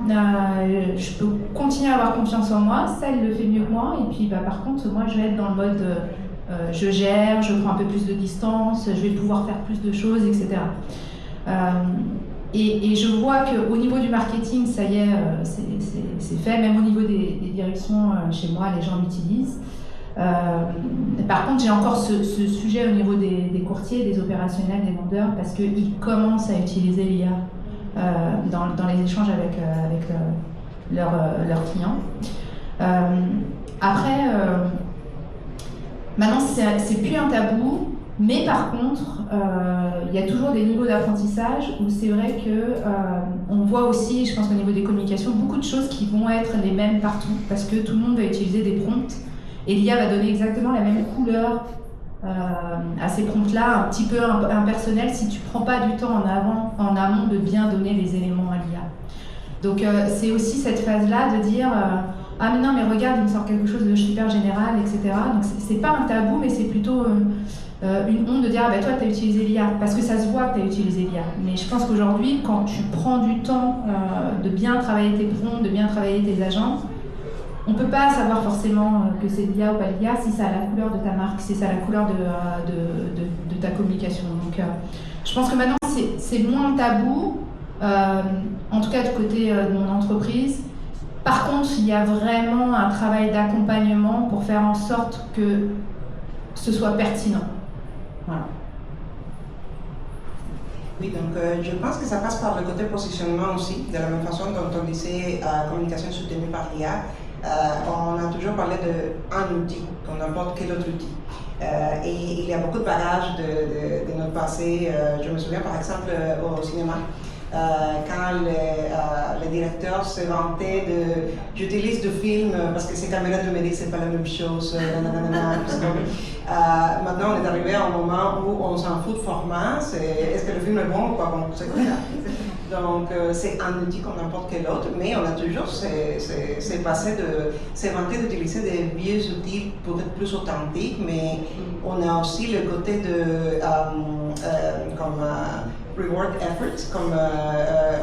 je peux continuer à avoir confiance en moi, ça, il le fait mieux que moi. Et puis, par contre, moi, je vais être dans le mode je gère, je prends un peu plus de distance, je vais pouvoir faire plus de choses, etc. Et je vois qu'au niveau du marketing, ça y est, c'est fait, même au niveau des directions chez moi, les gens l'utilisent. Par contre, j'ai encore ce sujet au niveau des courtiers, des opérationnels, des vendeurs, parce qu'ils commencent à utiliser l'IA dans les échanges avec leurs clients. Après, maintenant, c'est plus un tabou. Mais par contre, il y a toujours des niveaux d'apprentissage où c'est vrai qu'on voit aussi, je pense qu'au niveau des communications, beaucoup de choses qui vont être les mêmes partout parce que tout le monde va utiliser des prompts et l'IA va donner exactement la même couleur à ces prompts-là, un petit peu impersonnel si tu ne prends pas du temps en amont de bien donner les éléments à l'IA. Donc c'est aussi cette phase-là de dire ah mais non mais regarde, il me sort quelque chose de super général, etc. Donc c'est pas un tabou mais c'est plutôt une honte de dire ah ben toi tu as utilisé l'IA, parce que ça se voit que tu as utilisé l'IA. Mais je pense qu'aujourd'hui, quand tu prends du temps de bien travailler tes prompts, de bien travailler tes agents, on ne peut pas savoir forcément que c'est l'IA ou pas l'IA si ça a la couleur de ta marque, si ça a la couleur de ta communication. Donc je pense que maintenant c'est moins tabou, en tout cas du côté de mon entreprise. Par contre, il y a vraiment un travail d'accompagnement pour faire en sorte que ce soit pertinent. Voilà. Oui, donc je pense que ça passe par le côté positionnement aussi, de la même façon dont on disait communication soutenue par l'IA. On a toujours parlé d'un outil, comme n'importe quel autre outil. Et il y a beaucoup de bagages de notre passé. Je me souviens par exemple au cinéma, quand le directeur se vantait de « j'utilise du film parce que ces caméras numériques, c'est pas la même chose, maintenant, on est arrivé à un moment où on s'en fout de format, est-ce que le film est bon ou pas bon, c'est comme ça. Donc, c'est un outil comme n'importe quel autre, mais on a toujours c'est passé de se vanter d'utiliser des vieux outils pour être plus authentiques, mais on a aussi le côté de reward efforts, comme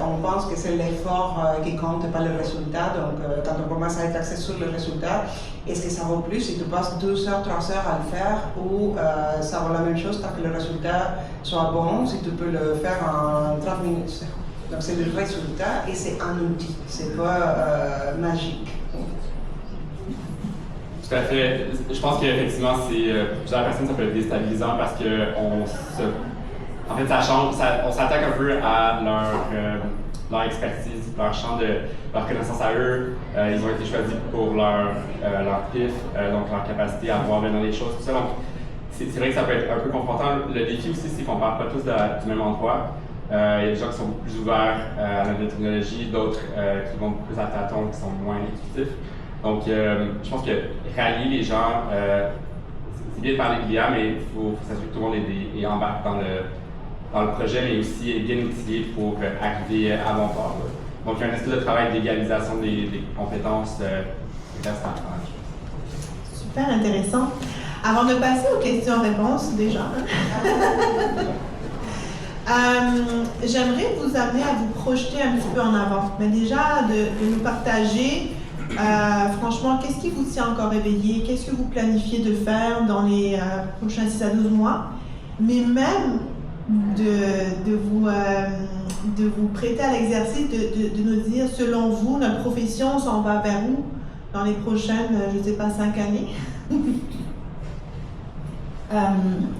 on pense que c'est l'effort qui compte, pas le résultat. Donc, quand on commence à être axé sur le résultat, est-ce que ça vaut plus si tu passes 2 heures, 3 heures à le faire, ou ça vaut la même chose tant que le résultat soit bon, si tu peux le faire en 30 minutes. Donc, c'est le résultat et c'est un outil, c'est pas magique. Tout à fait. Je pense qu'effectivement, pour plusieurs personnes, ça peut être déstabilisant parce que en fait, on s'attaque un peu à leur expertise, leur champ leur connaissance à eux. Ils ont été choisis pour leur pif, donc leur capacité à voir bien dans les choses, tout ça. Donc, c'est vrai que ça peut être un peu confrontant. Le défi aussi, c'est qu'on ne part pas tous du même endroit. Il y a des gens qui sont beaucoup plus ouverts à la nouvelle technologie, d'autres qui vont beaucoup plus à tâtons, qui sont moins intuitifs. Donc, je pense que rallier les gens, c'est bien de parler de l'IA, mais il faut s'assurer que tout le monde est embarqué dans le projet, mais aussi est bien outillé pour arriver à bon port. Donc, il y a un espèce de travail d'égalisation des compétences restant. Super intéressant. Avant de passer aux questions-réponses, déjà, j'aimerais vous amener à vous projeter un petit peu en avant. Mais déjà, de nous partager, franchement, qu'est-ce qui vous tient encore éveillé? Qu'est-ce que vous planifiez de faire dans les prochains 6 à 12 mois? Mais même de vous prêter à l'exercice de nous dire, selon vous, notre profession s'en va vers où dans les prochaines, je ne sais pas, 5 années?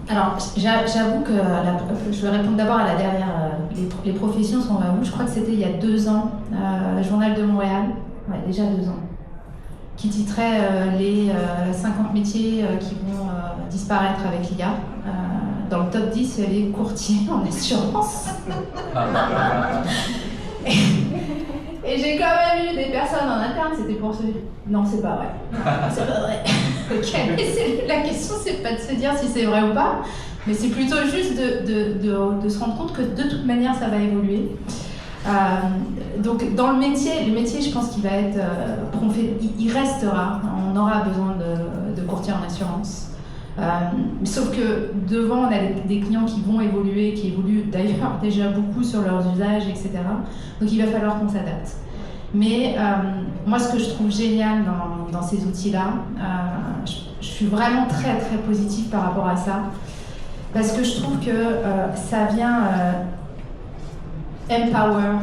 Alors, j'avoue que je vais répondre d'abord à la dernière. Les professions sont vers où? Je crois que c'était il y a 2 ans, le Journal de Montréal, ouais, déjà 2 ans, qui titrait les 50 métiers qui vont disparaître avec l'IA. Dans le top 10, il y avait courtier en assurance. Et j'ai quand même eu des personnes en interne, c'était pour se dire non, c'est pas vrai. C'est pas vrai. Okay. La question, c'est pas de se dire si c'est vrai ou pas, mais c'est plutôt juste de se rendre compte que de toute manière, ça va évoluer. Donc, dans le métier, je pense qu'il va être il restera. On aura besoin de courtiers en assurance. Sauf que devant, on a des clients qui vont évoluer, qui évoluent d'ailleurs déjà beaucoup sur leurs usages, etc. Donc il va falloir qu'on s'adapte. Mais moi, ce que je trouve génial dans ces outils-là, je suis vraiment très très positive par rapport à ça, parce que je trouve que ça vient empower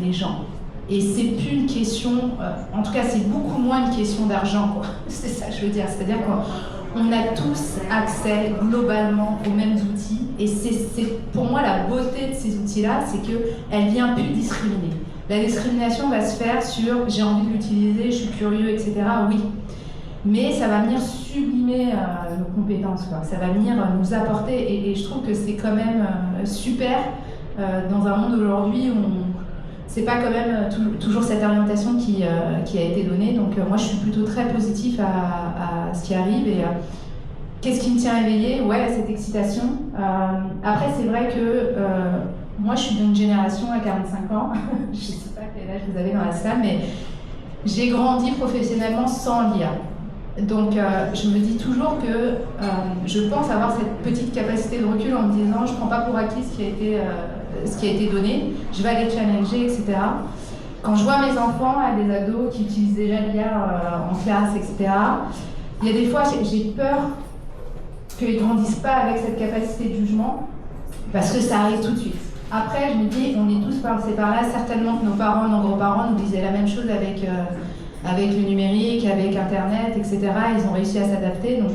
les gens. Et c'est plus une question, en tout cas c'est beaucoup moins une question d'argent, quoi. C'est ça que je veux dire, c'est-à-dire qu'on a tous accès globalement aux mêmes outils, et c'est pour moi la beauté de ces outils-là, c'est qu'elle vient plus discriminer. La discrimination va se faire sur j'ai envie de l'utiliser, je suis curieux, etc. Oui, mais ça va venir sublimer nos compétences, quoi. Ça va venir nous apporter, et je trouve que c'est quand même super dans un monde aujourd'hui où c'est pas quand même toujours cette orientation qui a été donnée. Donc moi je suis plutôt très positive à ce qui arrive. Et qu'est-ce qui me tient éveillée? Ouais, cette excitation. Après c'est vrai que moi je suis d'une génération à 45 ans, je sais pas quel âge vous avez dans la salle, mais j'ai grandi professionnellement sans l'IA. Donc, je me dis toujours que je pense avoir cette petite capacité de recul en me disant je ne prends pas pour acquis ce qui a été donné, je vais aller challenger, etc. Quand je vois mes enfants, des ados qui utilisent déjà l'IA en classe, etc., il y a des fois, j'ai peur qu'ils ne grandissent pas avec cette capacité de jugement parce que ça arrive tout de suite. Après, je me dis, on est tous passés par là, certainement que nos parents, nos grands-parents nous disaient la même chose avec le numérique, avec Internet, etc. Ils ont réussi à s'adapter. Donc,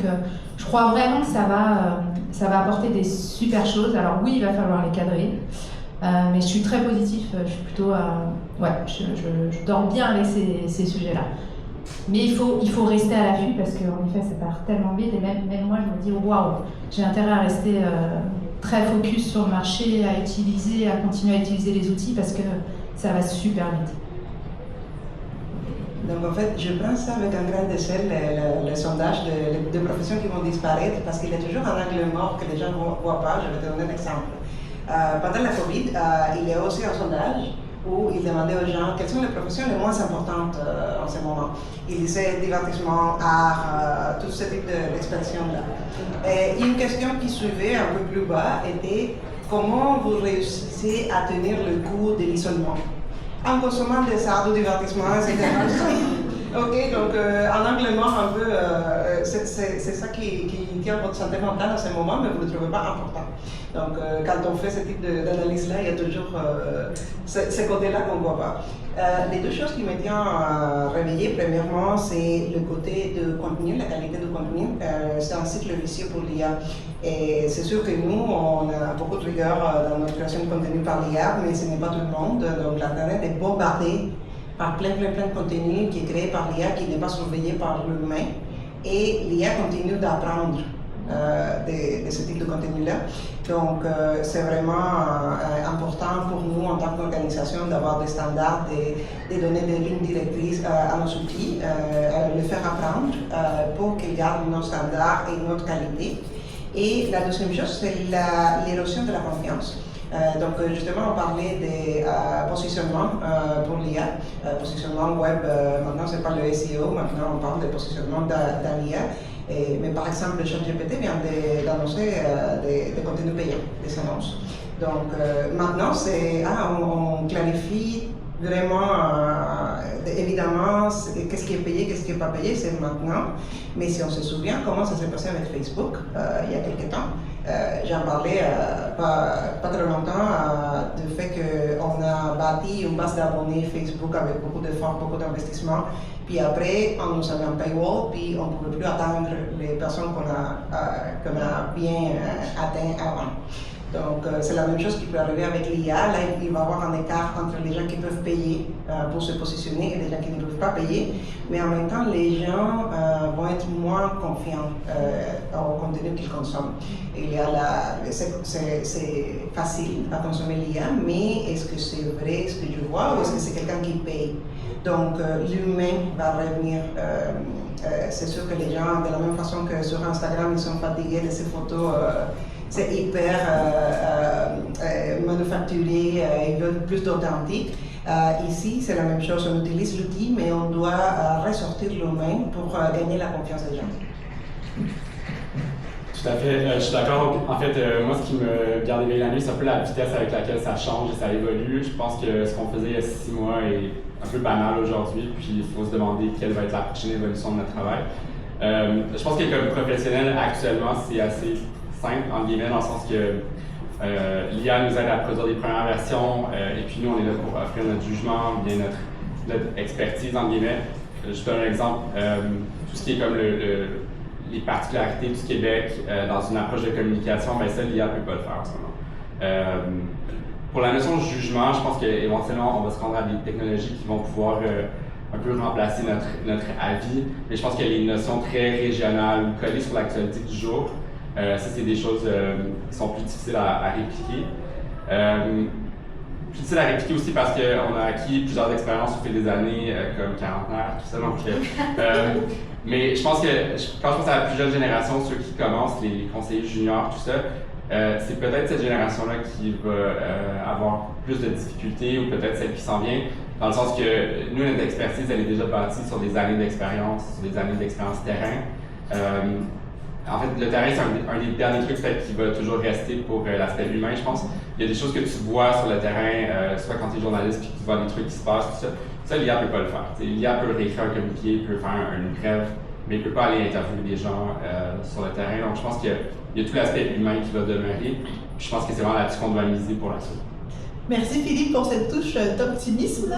je crois vraiment que ça va apporter des super choses. Alors oui, il va falloir les cadrer. Mais je suis très positif. Je suis plutôt... je dors bien avec ces sujets-là. Mais il faut rester à l'affût parce qu'en effet, ça part tellement vite. Et même moi, je me dis, waouh, j'ai intérêt à rester très focus sur le marché, à continuer à utiliser les outils parce que ça va super vite. Donc en fait, je prends ça avec un grain de sel, le sondage de professions qui vont disparaître, parce qu'il y a toujours un angle mort que les gens ne voient pas. Je vais te donner un exemple. Pendant la Covid, il y a aussi un sondage où il demandait aux gens quelles sont les professions les moins importantes en ce moment. Il disait divertissement, art, tout ce type d'expression-là. Et une question qui suivait un peu plus bas était comment vous réussissez à tenir le coup de l'isolement en consommant des arts de divertissement, etc. Ok, donc en angle mort un peu, c'est ça qui tient votre santé mentale en ce moment, mais vous ne le trouvez pas important. Donc quand on fait ce type d'analyse-là, il y a toujours ce côté-là qu'on ne voit pas. Les deux choses qui me tiennent réveillée, premièrement, c'est le côté de contenu, la qualité du contenu. C'est un cycle vicieux pour l'IA. Et c'est sûr que nous, on a beaucoup de rigueur dans notre création de contenu par l'IA, mais ce n'est pas tout le monde. Donc l'Internet est bombardé par plein de contenu qui est créé par l'IA, qui n'est pas surveillé par l'humain. Et l'IA continue d'apprendre de ce type de contenu-là. Donc, c'est vraiment important pour nous, en tant qu'organisation, d'avoir des standards, de donner des lignes directrices à nos outils, les faire apprendre pour qu'ils gardent nos standards et notre qualité. Et la deuxième chose, c'est l'érosion de la confiance. Donc justement, on parlait des positionnements pour l'IA, positionnement web, maintenant c'est pas le SEO, maintenant on parle de positionnement dans l'IA. Mais par exemple, ChatGPT vient d'annoncer des contenus payants, des annonces. Donc maintenant, on clarifie vraiment, évidemment, qu'est-ce qui est payé, qu'est-ce qui n'est pas payé, c'est maintenant. Mais si on se souvient comment ça s'est passé avec Facebook il y a quelques temps, j'en parlais pas très longtemps du fait qu'on a bâti une base d'abonnés Facebook avec beaucoup d'efforts, beaucoup d'investissements. Puis après, on nous a mis un paywall, puis on ne pouvait plus atteindre les personnes qu'on a bien atteintes avant. Donc, c'est la même chose qui peut arriver avec l'IA. Là, il va y avoir un écart entre les gens qui peuvent payer pour se positionner et les gens qui ne peuvent pas payer. Mais en même temps, les gens vont être moins confiants au contenu qu'ils consomment. C'est facile à consommer l'IA, mais est-ce que c'est vrai ce que je vois ou est-ce que c'est quelqu'un qui paye? Donc, l'humain va revenir. C'est sûr que les gens, de la même façon que sur Instagram, ils sont fatigués de ces photos. C'est hyper manufacturé, ils veulent plus d'authentique. Ici, c'est la même chose, on utilise l'outil, mais on doit ressortir l'humain pour gagner la confiance des gens. Tout à fait, je suis d'accord. En fait, moi, ce qui me garde éveillé la nuit, c'est un peu la vitesse avec laquelle ça change et ça évolue. Je pense que ce qu'on faisait il y a 6 mois est un peu banal aujourd'hui, puis il faut se demander quelle va être la prochaine évolution de notre travail. Je pense que comme professionnel, actuellement, c'est assez simple, en guillemets, dans le sens que l'IA nous aide à produire des premières versions, et puis nous, on est là pour offrir notre jugement, bien notre expertise, en guillemets. Je donne un exemple, tout ce qui est comme les particularités du Québec dans une approche de communication, ben ça, l'IA ne peut pas le faire en ce moment. Pour la notion de jugement, je pense qu'éventuellement, on va se rendre à des technologies qui vont pouvoir un peu remplacer notre avis, mais je pense qu'il y a les notions très régionales ou collées sur l'actualité du jour. Ça, c'est des choses qui sont plus difficiles à répliquer. Plus difficiles à répliquer aussi parce qu'on a acquis plusieurs expériences au fil des années, comme quarantenaire, tout ça. Donc, mais je pense que quand je pense à la plus jeune génération, ceux qui commencent, les conseillers juniors, tout ça, c'est peut-être cette génération-là qui va avoir plus de difficultés ou peut-être celle qui s'en vient, dans le sens que nous, notre expertise, elle est déjà bâtie sur des années d'expérience, sur des années d'expérience terrain. En fait, le terrain, c'est un des derniers trucs peut-être qui va toujours rester pour l'aspect humain, je pense. Il y a des choses que tu vois sur le terrain, soit quand tu es journaliste puis que tu vois des trucs qui se passent, tout ça. Ça, l'IA ne peut pas le faire. L'IA peut réécrire un communiqué, peut faire une grève, mais il ne peut pas aller interviewer des gens sur le terrain. Donc, je pense qu'il y a tout l'aspect humain qui va demeurer. Puis je pense que c'est vraiment là-dessus qu'on doit miser pour la suite. Merci Philippe pour cette touche d'optimisme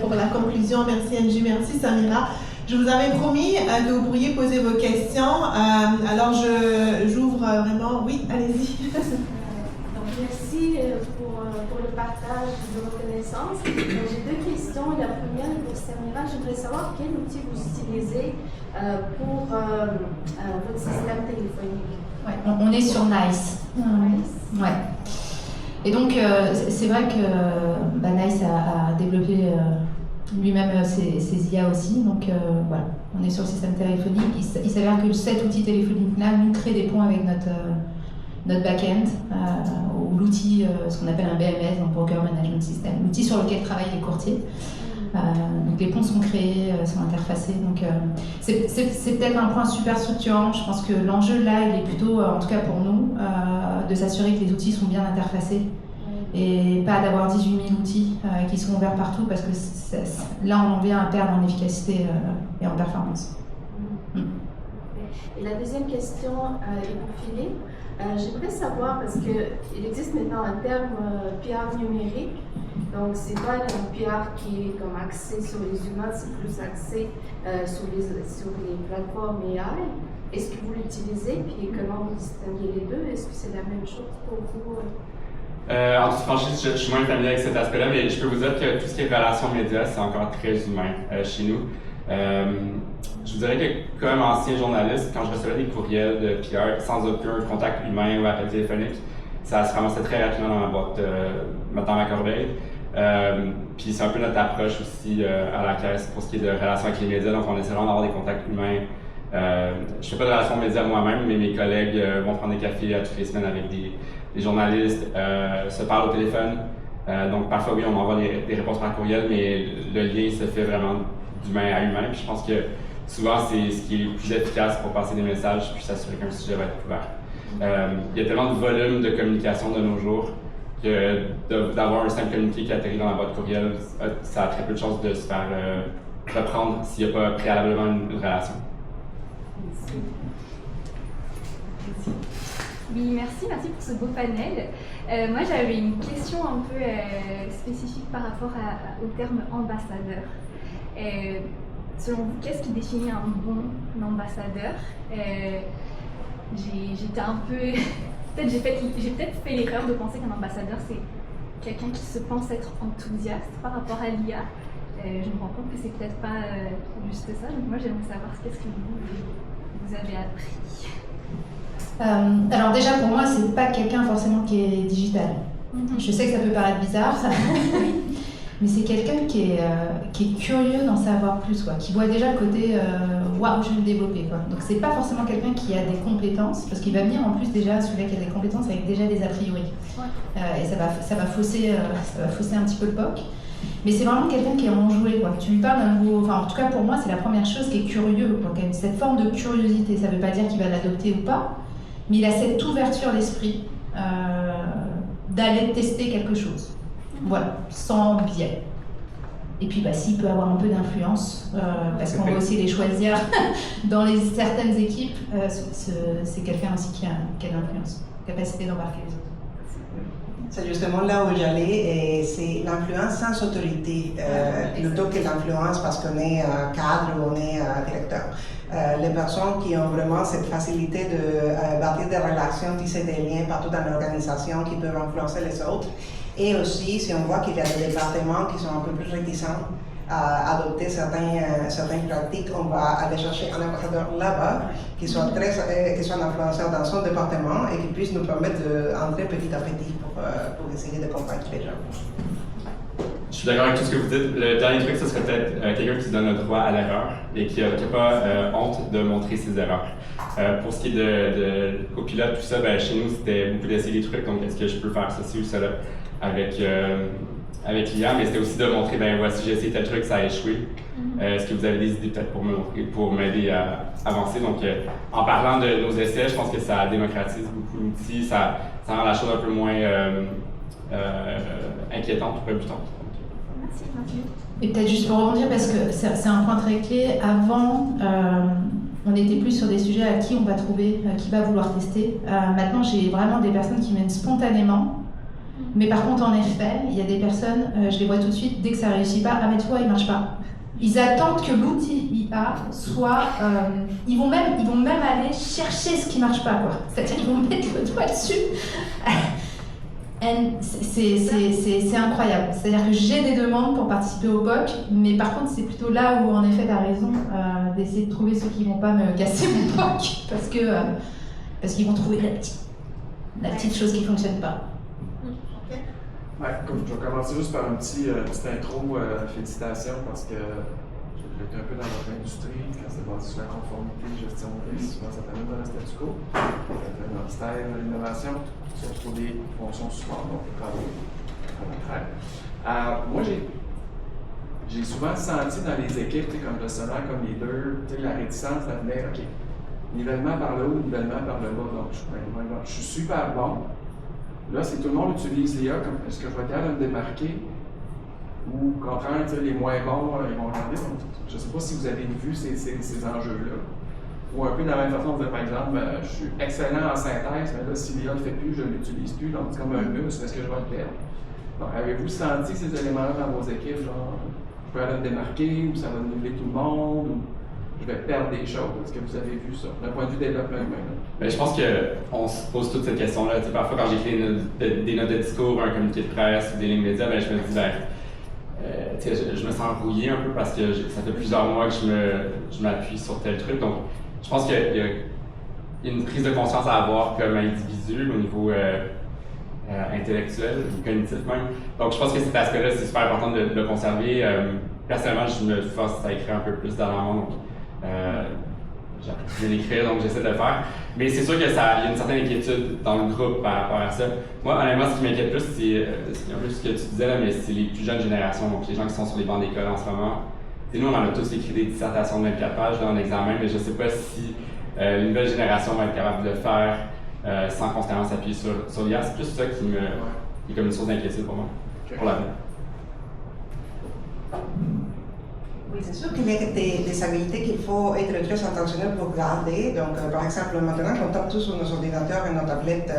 pour la conclusion. Merci Angie, merci Samira. Je vous avais promis que vous pourriez poser vos questions. Alors j'ouvre vraiment. Oui, allez-y. Donc merci pour le partage de vos connaissances. J'ai deux questions. La première est pour Samira. J'aimerais savoir quel outil vous utilisez pour votre système téléphonique. Ouais, on est sur NICE. NICE. Ouais. Et donc, c'est vrai que NICE a développé lui-même ses IA aussi. Donc, voilà, on est sur le système téléphonique. Il s'avère que cet outil téléphonique-là nous crée des ponts avec notre back-end, ou l'outil, ce qu'on appelle un BMS, donc Broker Management System, l'outil sur lequel travaillent les courtiers. Donc les ponts sont créés, sont interfacés. Donc c'est peut-être un point super structurant. Je pense que l'enjeu là, il est plutôt, en tout cas pour nous, de s'assurer que les outils sont bien interfacés et pas d'avoir 18 000 outils qui sont ouverts partout, parce que là on en vient à perdre en efficacité et en performance. Et la deuxième question est pour Philippe. J'aimerais savoir, parce qu'il existe maintenant un terme PR numérique, donc c'est pas un PR qui est comme axé sur les humains, c'est plus axé sur les plateformes AI. Est-ce que vous l'utilisez, puis comment vous distinguez les deux? Est-ce que c'est la même chose pour vous? En toute franchise, je suis moins familier avec cet aspect-là, mais je peux vous dire que tout ce qui est relations médias, c'est encore très humain chez nous. Je vous dirais que comme ancien journaliste, quand je recevais des courriels de PR sans aucun contact humain ou appel téléphonique, ça se ramassait très rapidement dans ma boîte, dans ma corbeille. Puis c'est un peu notre approche aussi à la caisse pour ce qui est de relations avec les médias, donc on essaie vraiment d'avoir des contacts humains. Je fais pas de relations médias moi-même, mais mes collègues vont prendre des cafés toutes les semaines avec des journalistes, se parlent au téléphone. Donc parfois oui, on envoie des réponses par courriel, mais le lien se fait vraiment d'humain à humain. Puis je pense que souvent c'est ce qui est le plus efficace pour passer des messages puis s'assurer qu'un sujet va être couvert. Il y a tellement de volume de communication de nos jours que d'avoir un simple communiqué qui atterrit dans la boîte courriel, ça a très peu de chances de se faire reprendre s'il n'y a pas préalablement une relation. Oui, merci pour ce beau panel. Moi, j'avais une question un peu spécifique par rapport au terme ambassadeur. Selon vous, qu'est-ce qui définit un bon ambassadeur? J'étais un peu... j'ai peut-être fait l'erreur de penser qu'un ambassadeur, c'est quelqu'un qui se pense être enthousiaste par rapport à l'IA. Je me rends compte que c'est peut-être pas juste ça. Donc moi, j'aimerais savoir qu'est-ce que vous avez appris. Alors déjà, pour moi, c'est pas quelqu'un forcément qui est digital. Je sais que ça peut paraître bizarre, mais c'est quelqu'un qui est curieux d'en savoir plus, quoi, qui voit déjà le côté waouh, je vais le développer, quoi. Donc c'est pas forcément quelqu'un qui a des compétences, parce qu'il va venir en plus déjà celui-là qui a des compétences avec déjà des a priori. Et ça va fausser un petit peu le POC. Mais c'est vraiment quelqu'un qui est enjoué, quoi. Tu lui parles d'un nouveau... Enfin, en tout cas, pour moi, c'est la première chose qui est curieux, quoi. Qui a cette forme de curiosité. Ça ne veut pas dire qu'il va l'adopter ou pas, mais il a cette ouverture d'esprit d'aller tester quelque chose. Voilà, sans biais. Et puis, s'il peut avoir un peu d'influence, parce qu'on va aussi les choisir dans certaines équipes, c'est quelqu'un aussi qui a de l'influence, capacité d'embarquer les autres. C'est justement là où j'allais, et c'est l'influence sans autorité, plutôt que l'influence parce qu'on est cadre ou on est directeur. Les personnes qui ont vraiment cette facilité de bâtir des relations, tisser des liens partout dans l'organisation qui peuvent influencer les autres. Et aussi, si on voit qu'il y a des départements qui sont un peu plus réticents à adopter certaines pratiques, on va aller chercher un ambassadeur là-bas qui soit un influenceur dans son département et qui puisse nous permettre d'entrer petit à petit pour essayer de convaincre les gens. Je suis d'accord avec tout ce que vous dites. Le dernier truc, ce serait peut-être quelqu'un qui se donne le droit à l'erreur et qui n'a pas honte de montrer ses erreurs. Pour ce qui est de copilote, tout ça, ben, chez nous, c'était beaucoup d'essayer des trucs. Donc, est-ce que je peux faire ceci ou cela avec l'IA? Mais c'était aussi de montrer, ben voici, j'ai essayé tel truc, ça a échoué. Est-ce que vous avez des idées peut-être pour m'aider à avancer? Donc, en parlant de nos essais, je pense que ça démocratise beaucoup l'outil, ça rend la chose un peu moins inquiétante ou rebutante. Merci. Et peut-être juste pour rebondir, parce que c'est un point très clé. Avant, on était plus sur des sujets à qui on va trouver, qui va vouloir tester. Maintenant, j'ai vraiment des personnes qui viennent spontanément. Mais par contre, en effet, il y a des personnes, je les vois tout de suite, dès que ça ne réussit pas, ah mais tu vois, il ne marche pas. Ils attendent que l'outil IA soit... ils vont même aller chercher ce qui ne marche pas, quoi. C'est-à-dire qu'ils vont mettre le doigt dessus. C'est incroyable. C'est-à-dire que j'ai des demandes pour participer au POC, mais par contre, c'est plutôt là où, en effet, tu as raison, d'essayer de trouver ceux qui ne vont pas me casser mon POC, parce qu'ils vont trouver la petite chose qui ne fonctionne pas. Ouais, comme je vais commencer juste par une petite intro, félicitations, parce que j'étais un peu dans notre industrie, quand c'est basé sur la conformité, gestion de risque, souvent ça t'amène dans le statu quo, le ministère de l'innovation, surtout pour des fonctions support, donc travail contraire. Moi, j'ai souvent senti dans les équipes, comme gestionnaire, comme leader, la réticence à venir, OK, nivellement par le haut, nivellement par le bas, donc je suis super bon. Là, c'est tout le monde utilise l'IA, est-ce que je vais être capable de me démarquer? Ou au contraire, les moins bons, ils vont regarder. Je ne sais pas si vous avez vu ces enjeux-là. Ou un peu de la même façon, par exemple, je suis excellent en synthèse, mais là, si l'IA ne le fait plus, je ne l'utilise plus, donc c'est comme un muscle, est-ce que je vais le perdre? Donc, avez-vous senti ces éléments-là dans vos équipes, genre, je peux aller me démarquer, ou ça va niveler tout le monde, ou je vais perdre des choses? Est-ce que vous avez vu ça, d'un point de vue développement humain? Ben, je pense qu'on se pose toute cette question-là. Parfois, quand j'écris des notes de discours, un communiqué de presse ou des lignes médias, ben, je me dis, je me sens rouillé un peu parce que ça fait plusieurs mois que je m'appuie sur tel truc. Donc, je pense qu'il y a une prise de conscience à avoir comme individu au niveau intellectuel ou cognitif même. Donc, je pense que cet aspect-là, c'est super important de le conserver. Personnellement, je me force à écrire un peu plus dernièrement. J'ai appris à l'écrire, donc j'essaie de le faire. Mais c'est sûr qu'il y a une certaine inquiétude dans le groupe par rapport à ça. Moi, honnêtement, ce qui m'inquiète plus, c'est un peu ce que tu disais là, mais c'est les plus jeunes générations, donc les gens qui sont sur les bancs d'école en ce moment. Et nous, on en a tous écrit des dissertations de 24 pages dans l'examen, mais je ne sais pas si une nouvelle génération va être capable de le faire sans constamment s'appuyer sur l'IA. C'est plus ça qui est comme une source d'inquiétude pour moi, pour l'avenir. Oui, c'est sûr qu'il y a des habiletés qu'il faut être très intentionnel pour garder. Donc, par exemple, maintenant, on tape tous sur nos ordinateurs et nos tablettes.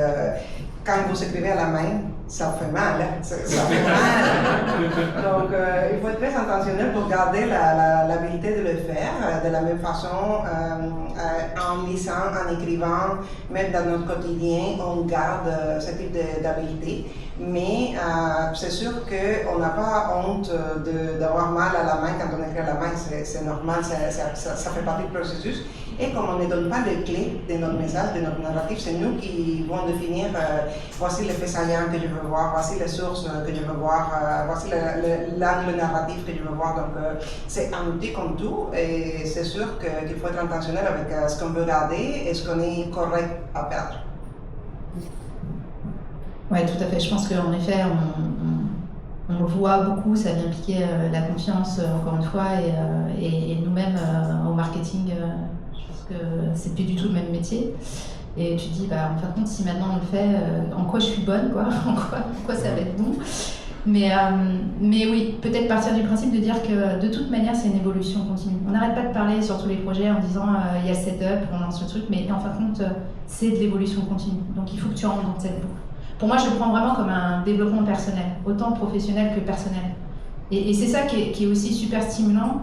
Quand vous écrivez à la main, ça fait mal. Ça fait mal. Donc, il faut être très intentionnel pour garder l'habilité de le faire. De la même façon, en lisant, en écrivant, même dans notre quotidien, on garde ce type d'habilité. Mais c'est sûr qu'on n'a pas honte d'avoir mal à la main quand on écrit à la main, c'est normal, ça fait partie du processus. Et comme on ne donne pas les clés de notre message, de notre narratif, c'est nous qui vont définir voici l'effet saillant que je veux voir, voici les sources que je veux voir, voici l'angle narratif que je veux voir. Donc c'est un outil comme tout et c'est sûr qu'il faut être intentionnel avec ce qu'on veut garder et ce qu'on est correct à perdre. Oui, tout à fait. Je pense qu'en effet, on le voit beaucoup, ça vient impliquer la confiance, encore une fois, et nous-mêmes au marketing, je pense que c'est plus du tout le même métier. Et tu te dis, en fin de compte, si maintenant on le fait, en quoi je suis bonne, quoi, en quoi ça va être bon. Mais oui, peut-être partir du principe de dire que de toute manière, c'est une évolution continue. On n'arrête pas de parler sur tous les projets en disant il y a le setup, on lance le truc, mais en fin de compte, c'est de l'évolution continue. Donc il faut que tu rentres dans cette boucle. Pour moi, je le prends vraiment comme un développement personnel, autant professionnel que personnel. Et c'est ça qui est aussi super stimulant,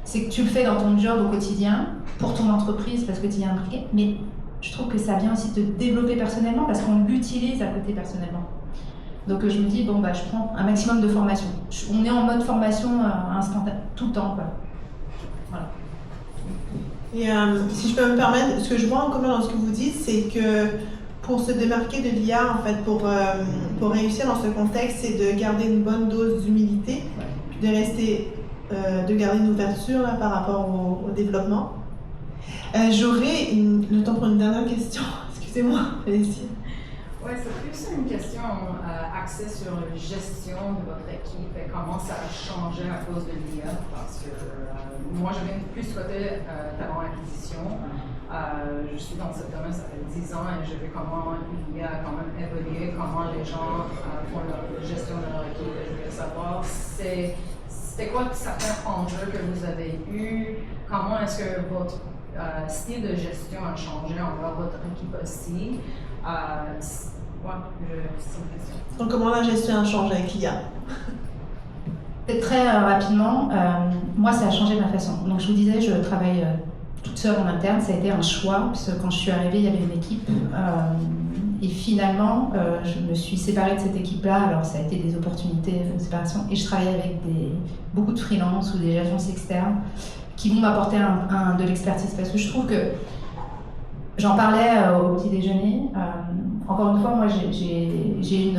c'est que tu le fais dans ton job au quotidien, pour ton entreprise, parce que tu y es impliqué, mais je trouve que ça vient aussi te développer personnellement, parce qu'on l'utilise à côté personnellement. Donc je me dis, je prends un maximum de formation. On est en mode formation instantanée, tout le temps, quoi. Voilà. Et si je peux me permettre, ce que je vois en commun dans ce que vous dites, c'est que pour se démarquer de l'IA, en fait, pour réussir dans ce contexte, c'est de garder une bonne dose d'humilité, de rester, de garder une ouverture là, par rapport au développement. J'aurais le temps pour une dernière question. Excusez-moi, Félicie. Oui, c'est plus une question axée sur la gestion de votre équipe et comment ça a changé à cause de l'IA. Parce que moi, je viens plus côté talent acquisition. Je suis dans ce domaine, ça fait 10 ans et je vu comment l'IA a quand même évolué, comment les gens font la gestion de leur équipe. Et je voulais savoir, c'était quoi certains enjeux que vous avez eus? Comment est-ce que votre style de gestion a changé envers votre équipe aussi? C'est une question. Donc, comment la gestion a changé avec l'IA? Très rapidement, moi, ça a changé ma façon. Donc, je vous disais, je travaille toute seule en interne. Ça a été un choix, parce que quand je suis arrivée, il y avait une équipe. Et finalement, je me suis séparée de cette équipe-là. Alors, ça a été des opportunités de séparation. Et je travaillais avec beaucoup de freelance ou des agences externes qui vont m'apporter de l'expertise. Parce que je trouve que, j'en parlais au petit déjeuner, encore une fois, moi j'ai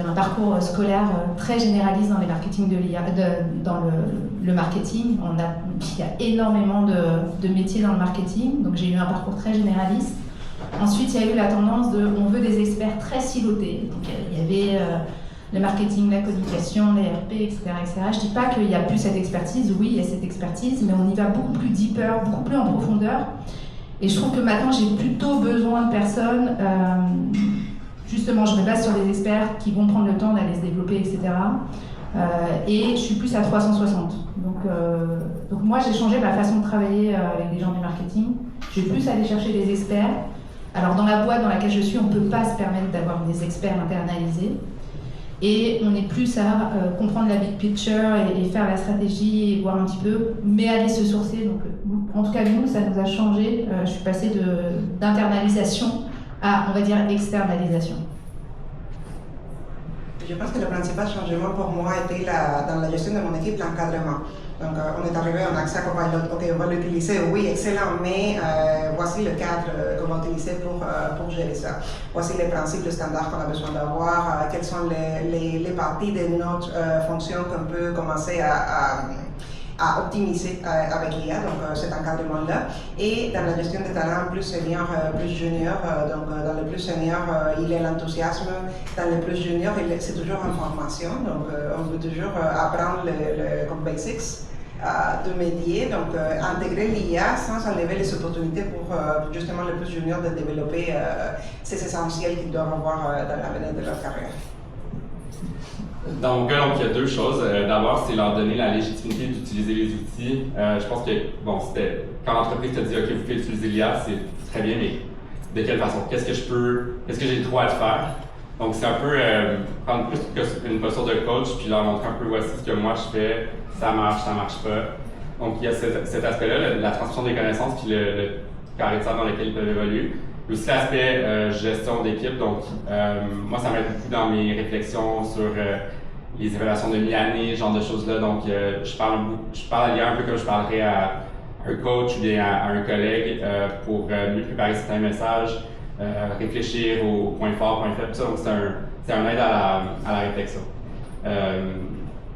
un parcours scolaire très généraliste dans les marketing de l'IA, dans le marketing. Il y a énormément de métiers dans le marketing, donc j'ai eu un parcours très généraliste. Ensuite, il y a eu la tendance on veut des experts très silotés. Donc, il y avait le marketing, la communication, les RP, etc., etc. Je ne dis pas qu'il n'y a plus cette expertise, oui, il y a cette expertise, mais on y va beaucoup plus deeper, beaucoup plus en profondeur. Et je trouve que maintenant, j'ai plutôt besoin de personnes, justement, je me base sur des experts qui vont prendre le temps d'aller se développer, etc. Et je suis plus à 360. Donc moi, j'ai changé ma façon de travailler avec des gens du marketing. Je vais plus aller chercher des experts. Alors dans la boîte dans laquelle je suis, on ne peut pas se permettre d'avoir des experts internalisés. Et on est plus à comprendre la big picture et faire la stratégie et voir un petit peu, mais aller se sourcer. Donc, en tout cas, nous, ça nous a changé. Je suis passée d'internalisation à, on va dire, externalisation. Je pense que le principal changement pour moi était dans la gestion de mon équipe, l'encadrement. Donc, on est arrivé en accès à Copilot, ok, on va l'utiliser, oui, excellent, mais voici le cadre qu'on va utiliser pour gérer ça. Voici les principes, les standards qu'on a besoin d'avoir, quelles sont les parties de notre fonction qu'on peut commencer à optimiser avec l'IA, donc cet encadrement-là. Et dans la gestion des talents plus seniors, plus juniors, donc dans le plus senior, il y a l'enthousiasme. Dans le plus junior, c'est toujours en formation, donc on veut toujours apprendre comme basics de métier, donc intégrer l'IA sans enlever les opportunités pour justement les plus juniors de développer ces essentiels qu'ils doivent avoir dans l'avenir de leur carrière. Donc, il y a deux choses. D'abord, c'est leur donner la légitimité d'utiliser les outils. Je pense que, c'était quand l'entreprise te dit, OK, vous pouvez utiliser l'IA, c'est très bien, mais de quelle façon? Qu'est-ce que j'ai le droit de faire? Donc, c'est un peu prendre plus qu'une posture de coach, puis leur montrer un peu, voici ce que moi je fais, ça marche pas. Donc, il y a cet aspect-là, la transmission des connaissances, puis le carré de sable dans lequel ils peuvent évoluer. Il y a aussi l'aspect gestion d'équipe. Donc, moi, ça m'aide beaucoup dans mes réflexions sur les évaluations de mi-année, ce genre de choses-là. Donc, je parle à l'IA un peu comme je parlerais à un coach ou bien à un collègue pour mieux préparer certains messages, réfléchir aux points forts, points faibles, tout ça. Donc, c'est un aide à la réflexion.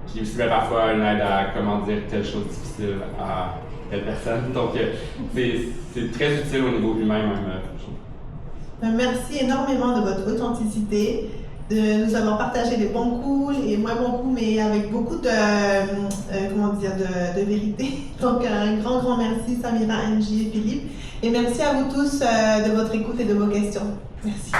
Puis aussi, parfois, une aide à comment dire telle chose difficile à telle personne. Donc, c'est très utile au niveau humain même. Merci énormément de votre authenticité, de nous avoir partagé des bons coups et moins bons coups, mais avec beaucoup de vérité. Donc, un grand merci, Samira, Angie et Philippe. Et merci à vous tous de votre écoute et de vos questions. Merci.